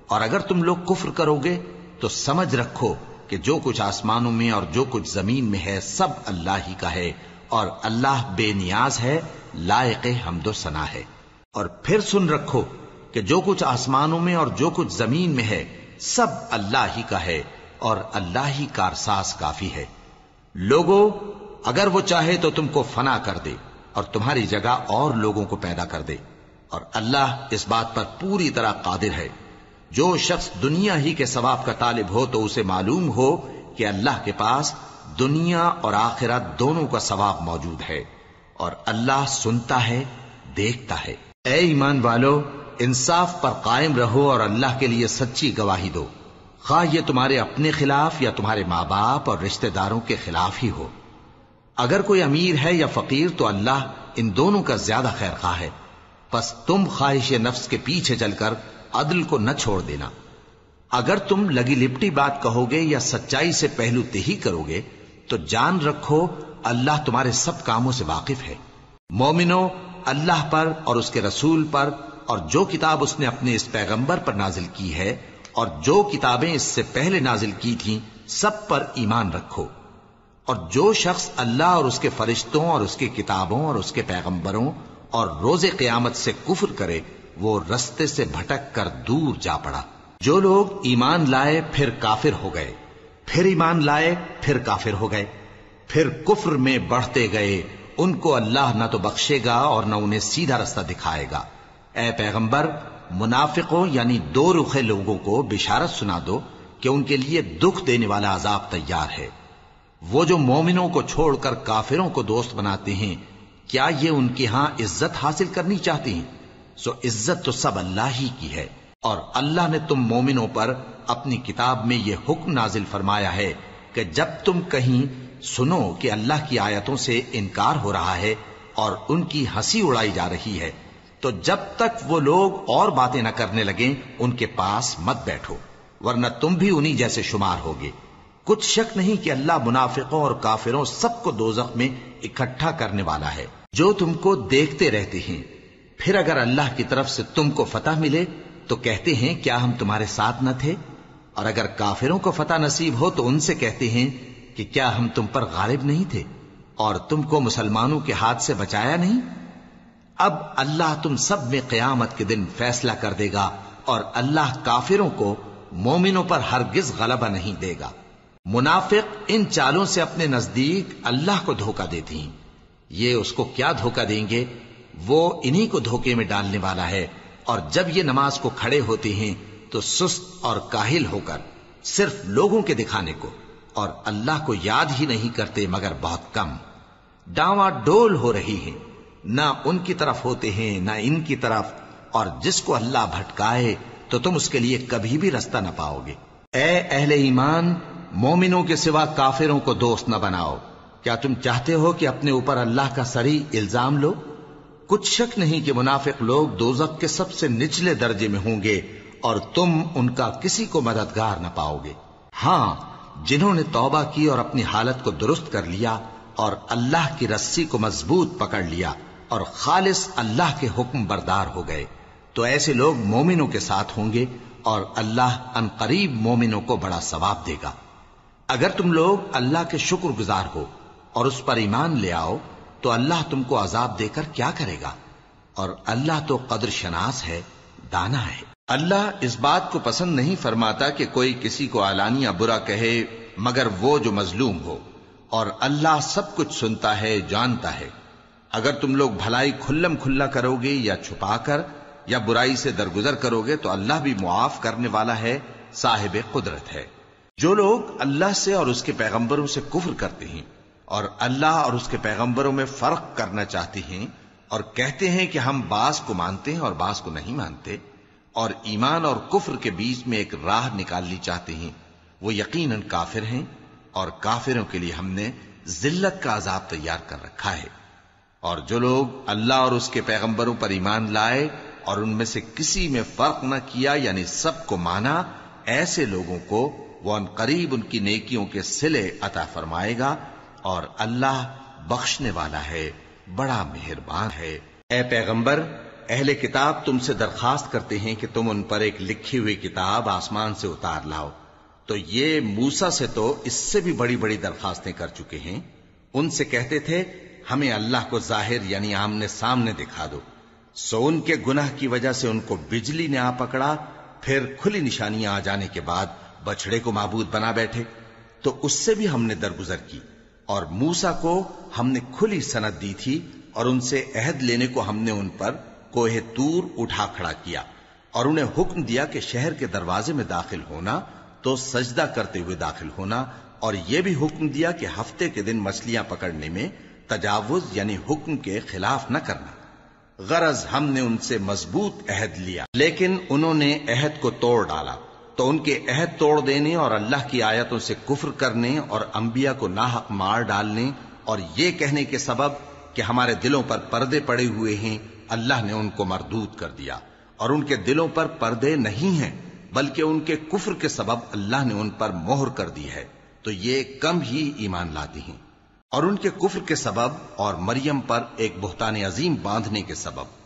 اور اگر تم لوگ کفر کرو گے تو سمجھ رکھو کہ جو کچھ آسمانوں میں اور جو کچھ زمین میں ہے سب اللہ ہی کا ہے، اور اللہ بے نیاز ہے، لائق حمد و ثنا ہے۔ اور پھر سن رکھو کہ جو کچھ آسمانوں میں اور جو کچھ زمین میں ہے سب اللہ ہی کا ہے، اور اللہ ہی کارساز کافی ہے۔ لوگو، اگر وہ چاہے تو تم کو فنا کر دے اور تمہاری جگہ اور لوگوں کو پیدا کر دے، اور اللہ اس بات پر پوری طرح قادر ہے۔ جو شخص دنیا ہی کے ثواب کا طالب ہو تو اسے معلوم ہو کہ اللہ کے پاس دنیا اور آخرت دونوں کا ثواب موجود ہے، اور اللہ سنتا ہے، دیکھتا ہے۔ اے ایمان والو، انصاف پر قائم رہو اور اللہ کے لیے سچی گواہی دو، خواہ یہ تمہارے اپنے خلاف یا تمہارے ماں باپ اور رشتہ داروں کے خلاف ہی ہو۔ اگر کوئی امیر ہے یا فقیر تو اللہ ان دونوں کا زیادہ خیر خواہ ہے، پس تم خواہش نفس کے پیچھے چل کر عدل کو نہ چھوڑ دینا۔ اگر تم لگی لپٹی بات کہو گے یا سچائی سے پہلو تہی کرو گے تو جان رکھو اللہ تمہارے سب کاموں سے واقف ہے۔ مومنو، اللہ پر اور اس کے رسول پر اور جو کتاب اس نے اپنے اس پیغمبر پر نازل کی ہے اور جو کتابیں اس سے پہلے نازل کی تھیں سب پر ایمان رکھو، اور جو شخص اللہ اور اس کے فرشتوں اور اس کی کتابوں اور اس کے پیغمبروں اور روز قیامت سے کفر کرے وہ رستے سے بھٹک کر دور جا پڑا۔ جو لوگ ایمان لائے پھر کافر ہو گئے، پھر ایمان لائے پھر کافر ہو گئے، پھر کفر میں بڑھتے گئے، ان کو اللہ نہ تو بخشے گا اور نہ انہیں سیدھا رستہ دکھائے گا۔ اے پیغمبر، منافقوں یعنی دو رخے لوگوں کو بشارت سنا دو کہ ان کے لیے دکھ دینے والا عذاب تیار ہے۔ وہ جو مومنوں کو چھوڑ کر کافروں کو دوست بناتے ہیں، کیا یہ ان کے ہاں عزت حاصل کرنی چاہتے ہیں؟ سو عزت تو سب اللہ ہی کی ہے، اور اللہ نے تم مومنوں پر اپنی کتاب میں یہ حکم نازل فرمایا ہے کہ جب تم کہیں سنو کہ اللہ کی آیتوں سے انکار ہو رہا ہے اور ان کی ہنسی اڑائی جا رہی ہے، تو جب تک وہ لوگ اور باتیں نہ کرنے لگیں ان کے پاس مت بیٹھو، ورنہ تم بھی انہی جیسے شمار ہوگے۔ کچھ شک نہیں کہ اللہ منافقوں اور کافروں سب کو دوزخ میں اکٹھا کرنے والا ہے، جو تم کو دیکھتے رہتے ہیں۔ پھر اگر اللہ کی طرف سے تم کو فتح ملے تو کہتے ہیں کیا ہم تمہارے ساتھ نہ تھے، اور اگر کافروں کو فتح نصیب ہو تو ان سے کہتے ہیں کہ کیا ہم تم پر غالب نہیں تھے اور تم کو مسلمانوں کے ہاتھ سے بچایا نہیں۔ اب اللہ تم سب میں قیامت کے دن فیصلہ کر دے گا، اور اللہ کافروں کو مومنوں پر ہرگز غلبہ نہیں دے گا۔ منافق ان چالوں سے اپنے نزدیک اللہ کو دھوکہ دیتے ہیں، یہ اس کو کیا دھوکہ دیں گے، وہ انہی کو دھوکے میں ڈالنے والا ہے۔ اور جب یہ نماز کو کھڑے ہوتے ہیں تو سست اور کاہل ہو کر صرف لوگوں کے دکھانے کو اور اللہ کو یاد ہی نہیں کرتے مگر بہت کم، ڈاواں ڈول ہو رہی ہیں، نہ ان کی طرف ہوتے ہیں نہ ان کی طرف، اور جس کو اللہ بھٹکائے تو تم اس کے لیے کبھی بھی رستہ نہ پاؤ گے۔ اے اہل ایمان، مومنوں کے سوا کافروں کو دوست نہ بناؤ۔ کیا تم چاہتے ہو کہ اپنے اوپر اللہ کا صریح الزام لو؟ کچھ شک نہیں کہ منافق لوگ دوزخ کے سب سے نچلے درجے میں ہوں گے، اور تم ان کا کسی کو مددگار نہ پاؤ گے۔ ہاں، جنہوں نے توبہ کی اور اپنی حالت کو درست کر لیا اور اللہ کی رسی کو مضبوط پکڑ لیا اور خالص اللہ کے حکم بردار ہو گئے، تو ایسے لوگ مومنوں کے ساتھ ہوں گے، اور اللہ ان قریب مومنوں کو بڑا ثواب دے گا۔ اگر تم لوگ اللہ کے شکر گزار ہو اور اس پر ایمان لے آؤ تو اللہ تم کو عذاب دے کر کیا کرے گا، اور اللہ تو قدر شناس ہے، دانا ہے۔ اللہ اس بات کو پسند نہیں فرماتا کہ کوئی کسی کو علانیہ برا کہے مگر وہ جو مظلوم ہو، اور اللہ سب کچھ سنتا ہے، جانتا ہے۔ اگر تم لوگ بھلائی کھلم کھلا کرو گے یا چھپا کر یا برائی سے درگزر کرو گے تو اللہ بھی معاف کرنے والا ہے، صاحب قدرت ہے۔ جو لوگ اللہ سے اور اس کے پیغمبروں سے کفر کرتے ہیں اور اللہ اور اس کے پیغمبروں میں فرق کرنا چاہتے ہیں اور کہتے ہیں کہ ہم بعض کو مانتے ہیں اور بعض کو نہیں مانتے، اور ایمان اور کفر کے بیچ میں ایک راہ نکالنی چاہتے ہیں، وہ یقیناً کافر ہیں، اور کافروں کے لیے ہم نے ذلت کا عذاب تیار کر رکھا ہے۔ اور جو لوگ اللہ اور اس کے پیغمبروں پر ایمان لائے اور ان میں سے کسی میں فرق نہ کیا یعنی سب کو مانا، ایسے لوگوں کو وہ ان قریب ان کی نیکیوں کے صلے عطا فرمائے گا، اور اللہ بخشنے والا ہے، بڑا مہربان ہے۔ اے پیغمبر، اہل کتاب تم سے درخواست کرتے ہیں کہ تم ان پر ایک لکھی ہوئی کتاب آسمان سے اتار لاؤ، تو یہ موسیٰ سے تو اس سے بھی بڑی بڑی درخواستیں کر چکے ہیں۔ ان سے کہتے تھے ہمیں اللہ کو ظاہر یعنی آمنے سامنے دکھا دو، سو ان کے گناہ کی وجہ سے ان کو بجلی نے آ پکڑا، پھر کھلی نشانیاں آ جانے کے بعد بچڑے کو معبود بنا بیٹھے، تو اس سے بھی ہم نے درگزر کی، اور موسیٰ کو ہم نے کھلی سند دی تھی، اور ان سے عہد لینے کو ہم نے ان پر کوہ طور اٹھا کھڑا کیا، اور انہیں حکم دیا کہ شہر کے دروازے میں داخل ہونا تو سجدہ کرتے ہوئے داخل ہونا، اور یہ بھی حکم دیا کہ ہفتے کے دن مچھلیاں پکڑنے میں تجاوز یعنی حکم کے خلاف نہ کرنا۔ غرض ہم نے ان سے مضبوط عہد لیا، لیکن انہوں نے عہد کو توڑ ڈالا، تو ان کے عہد توڑ دینے اور اللہ کی آیتوں سے کفر کرنے اور انبیاء کو ناحق مار ڈالنے اور یہ کہنے کے سبب کہ ہمارے دلوں پر پردے پڑے ہوئے ہیں، اللہ نے ان کو مردود کر دیا، اور ان کے دلوں پر پردے نہیں ہیں بلکہ ان کے کفر کے سبب اللہ نے ان پر مہر کر دی ہے، تو یہ کم ہی ایمان لاتے ہیں۔ اور ان کے کفر کے سبب اور مریم پر ایک بہتان عظیم باندھنے کے سبب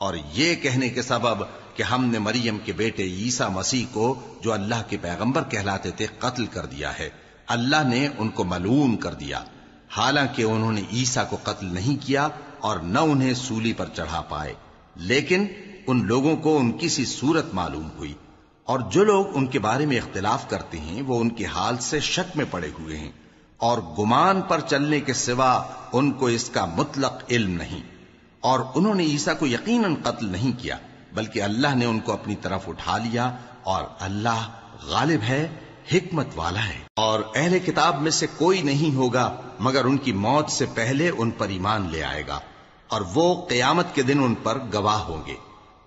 اور یہ کہنے کے سبب کہ ہم نے مریم کے بیٹے عیسیٰ مسیح کو جو اللہ کے پیغمبر کہلاتے تھے قتل کر دیا ہے، اللہ نے ان کو ملعون کر دیا، حالانکہ انہوں نے عیسیٰ کو قتل نہیں کیا اور نہ انہیں سولی پر چڑھا پائے، لیکن ان لوگوں کو ان کی سی صورت معلوم ہوئی، اور جو لوگ ان کے بارے میں اختلاف کرتے ہیں وہ ان کے حال سے شک میں پڑے ہوئے ہیں، اور گمان پر چلنے کے سوا ان کو اس کا مطلق علم نہیں، اور انہوں نے عیسیٰ کو یقیناً قتل نہیں کیا بلکہ اللہ نے ان کو اپنی طرف اٹھا لیا، اور اللہ غالب ہے، حکمت والا ہے۔ اور اہل کتاب میں سے کوئی نہیں ہوگا مگر ان کی موت سے پہلے ان پر ایمان لے آئے گا، اور وہ قیامت کے دن ان پر گواہ ہوں گے۔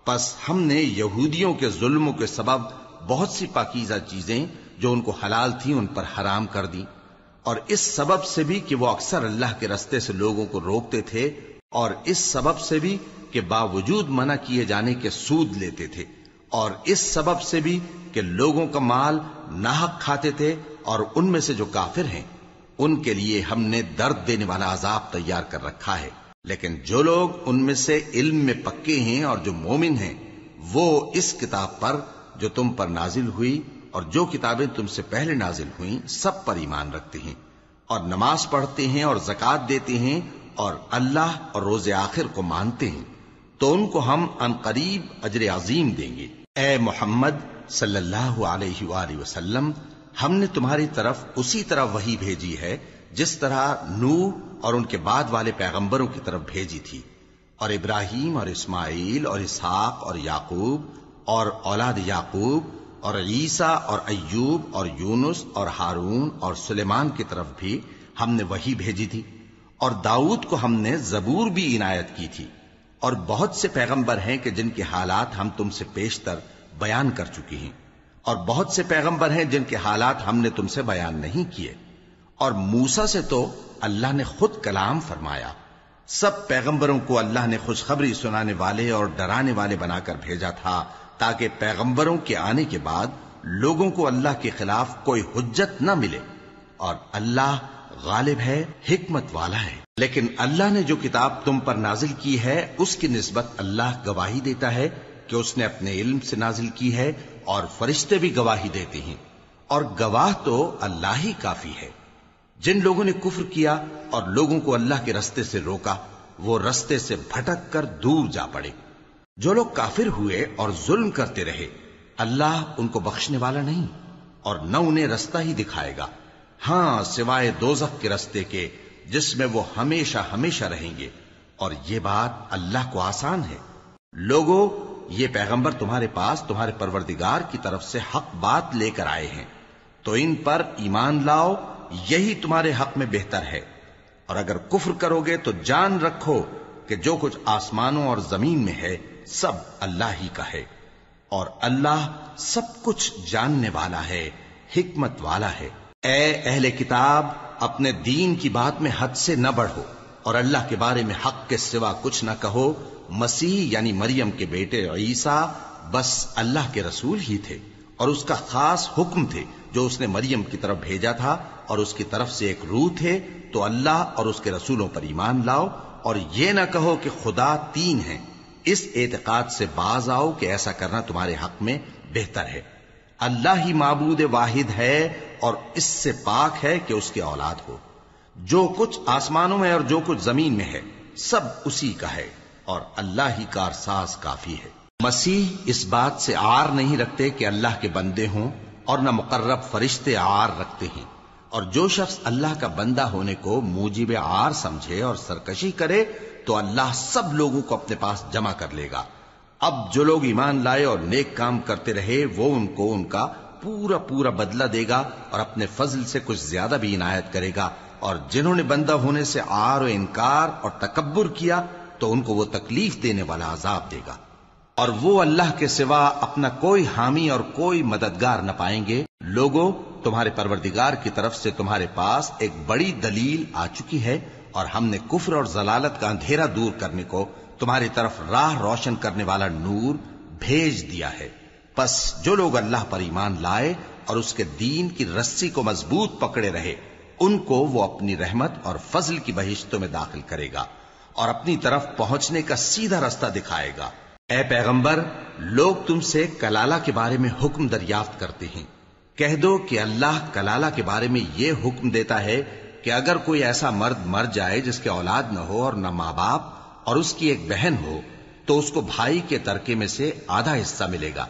پس ہم نے یہودیوں کے ظلموں کے سبب بہت سی پاکیزہ چیزیں جو ان کو حلال تھیں ان پر حرام کر دیں، اور اس سبب سے بھی کہ وہ اکثر اللہ کے رستے سے لوگوں کو روکتے تھے، اور اس سبب سے بھی کہ باوجود منع کیے جانے کے سود لیتے تھے، اور اس سبب سے بھی کہ لوگوں کا مال ناحق کھاتے تھے، اور ان میں سے جو کافر ہیں ان کے لیے ہم نے درد دینے والا عذاب تیار کر رکھا ہے۔ لیکن جو لوگ ان میں سے علم میں پکے ہیں اور جو مومن ہیں وہ اس کتاب پر جو تم پر نازل ہوئی اور جو کتابیں تم سے پہلے نازل ہوئیں سب پر ایمان رکھتے ہیں، اور نماز پڑھتے ہیں اور زکوٰۃ دیتے ہیں اور اللہ اور روز آخر کو مانتے ہیں، تو ان کو ہم عنقریب اجر عظیم دیں گے۔ اے محمد صلی اللہ علیہ وآلہ وسلم، ہم نے تمہاری طرف اسی طرح وحی بھیجی ہے جس طرح نوح اور ان کے بعد والے پیغمبروں کی طرف بھیجی تھی، اور ابراہیم اور اسماعیل اور اسحاق اور یعقوب اور اولاد یعقوب اور عیسیٰ اور ایوب اور یونس اور ہارون اور سلیمان کی طرف بھی ہم نے وحی بھیجی تھی، اور داؤد کو ہم نے زبور بھی عنایت کی تھی، اور بہت سے پیغمبر ہیں کہ جن کے حالات ہم تم سے پیشتر بیان کر چکے ہیں، اور بہت سے پیغمبر ہیں جن کے حالات ہم نے تم سے بیان نہیں کیے، اور موسیٰ سے تو اللہ نے خود کلام فرمایا۔ سب پیغمبروں کو اللہ نے خوشخبری سنانے والے اور ڈرانے والے بنا کر بھیجا تھا تاکہ پیغمبروں کے آنے کے بعد لوگوں کو اللہ کے خلاف کوئی حجت نہ ملے، اور اللہ غالب ہے، حکمت والا ہے۔ لیکن اللہ نے جو کتاب تم پر نازل کی ہے اس کی نسبت اللہ گواہی دیتا ہے کہ اس نے اپنے علم سے نازل کی ہے، اور فرشتے بھی گواہی دیتے ہیں، اور گواہ تو اللہ ہی کافی ہے۔ جن لوگوں نے کفر کیا اور لوگوں کو اللہ کے رستے سے روکا وہ رستے سے بھٹک کر دور جا پڑے۔ جو لوگ کافر ہوئے اور ظلم کرتے رہے اللہ ان کو بخشنے والا نہیں، اور نہ انہیں رستہ ہی دکھائے گا، ہاں سوائے دوزخ کے رستے کے جس میں وہ ہمیشہ ہمیشہ رہیں گے، اور یہ بات اللہ کو آسان ہے۔ لوگوں، یہ پیغمبر تمہارے پاس تمہارے پروردگار کی طرف سے حق بات لے کر آئے ہیں، تو ان پر ایمان لاؤ، یہی تمہارے حق میں بہتر ہے، اور اگر کفر کرو گے تو جان رکھو کہ جو کچھ آسمانوں اور زمین میں ہے سب اللہ ہی کا ہے، اور اللہ سب کچھ جاننے والا ہے، حکمت والا ہے۔ اے اہل کتاب، اپنے دین کی بات میں حد سے نہ بڑھو، اور اللہ کے بارے میں حق کے سوا کچھ نہ کہو۔ مسیح یعنی مریم کے بیٹے عیسیٰ بس اللہ کے رسول ہی تھے، اور اس کا خاص حکم تھے جو اس نے مریم کی طرف بھیجا تھا، اور اس کی طرف سے ایک روح تھے، تو اللہ اور اس کے رسولوں پر ایمان لاؤ، اور یہ نہ کہو کہ خدا تین ہیں۔ اس اعتقاد سے باز آؤ کہ ایسا کرنا تمہارے حق میں بہتر ہے۔ اللہ ہی معبود واحد ہے، اور اس سے پاک ہے کہ اس کی اولاد ہو۔ جو کچھ آسمانوں میں اور جو کچھ زمین میں ہے سب اسی کا ہے، اور اللہ ہی کارساز کافی ہے۔ مسیح اس بات سے عار نہیں رکھتے کہ اللہ کے بندے ہوں، اور نہ مقرب فرشتے عار رکھتے ہیں، اور جو شخص اللہ کا بندہ ہونے کو موجب عار سمجھے اور سرکشی کرے تو اللہ سب لوگوں کو اپنے پاس جمع کر لے گا۔ اب جو لوگ ایمان لائے اور نیک کام کرتے رہے وہ ان کو ان کا پورا پورا بدلہ دے گا، اور اپنے فضل سے کچھ زیادہ بھی عنایت کرے گا، اور جنہوں نے بندہ ہونے سے عار و انکار اور تکبر کیا تو ان کو وہ تکلیف دینے والا عذاب دے گا، اور وہ اللہ کے سوا اپنا کوئی حامی اور کوئی مددگار نہ پائیں گے۔ لوگوں، تمہارے پروردگار کی طرف سے تمہارے پاس ایک بڑی دلیل آ چکی ہے، اور ہم نے کفر اور ضلالت کا اندھیرا دور کرنے کو تمہاری طرف راہ روشن کرنے والا نور بھیج دیا ہے۔ پس جو لوگ اللہ پر ایمان لائے اور اس کے دین کی رسی کو مضبوط پکڑے رہے ان کو وہ اپنی رحمت اور فضل کی بہشتوں میں داخل کرے گا، اور اپنی طرف پہنچنے کا سیدھا رستہ دکھائے گا۔ اے پیغمبر، لوگ تم سے کلالہ کے بارے میں حکم دریافت کرتے ہیں، کہہ دو کہ اللہ کلالہ کے بارے میں یہ حکم دیتا ہے کہ اگر کوئی ایسا مرد مر جائے جس کے اولاد نہ ہو اور نہ ماں باپ اور اس کی ایک بہن ہو تو اس کو بھائی کے ترکے میں سے آدھا حصہ ملے گا،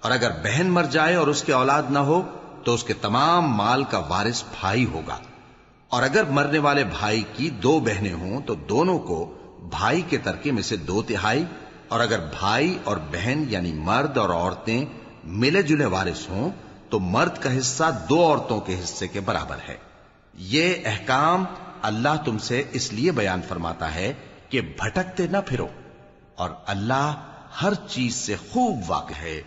اور اگر بہن مر جائے اور اس کے اولاد نہ ہو تو اس کے تمام مال کا وارث بھائی ہوگا، اور اگر مرنے والے بھائی کی دو بہنیں ہوں تو دونوں کو بھائی کے ترکے میں سے 2/3، اور اگر بھائی اور بہن یعنی مرد اور عورتیں ملے جلے وارث ہوں تو مرد کا حصہ 2 عورتوں کے حصے کے برابر ہے۔ یہ احکام اللہ تم سے اس لیے بیان فرماتا ہے کہ بھٹکتے نہ پھرو، اور اللہ ہر چیز سے خوب واقف ہے۔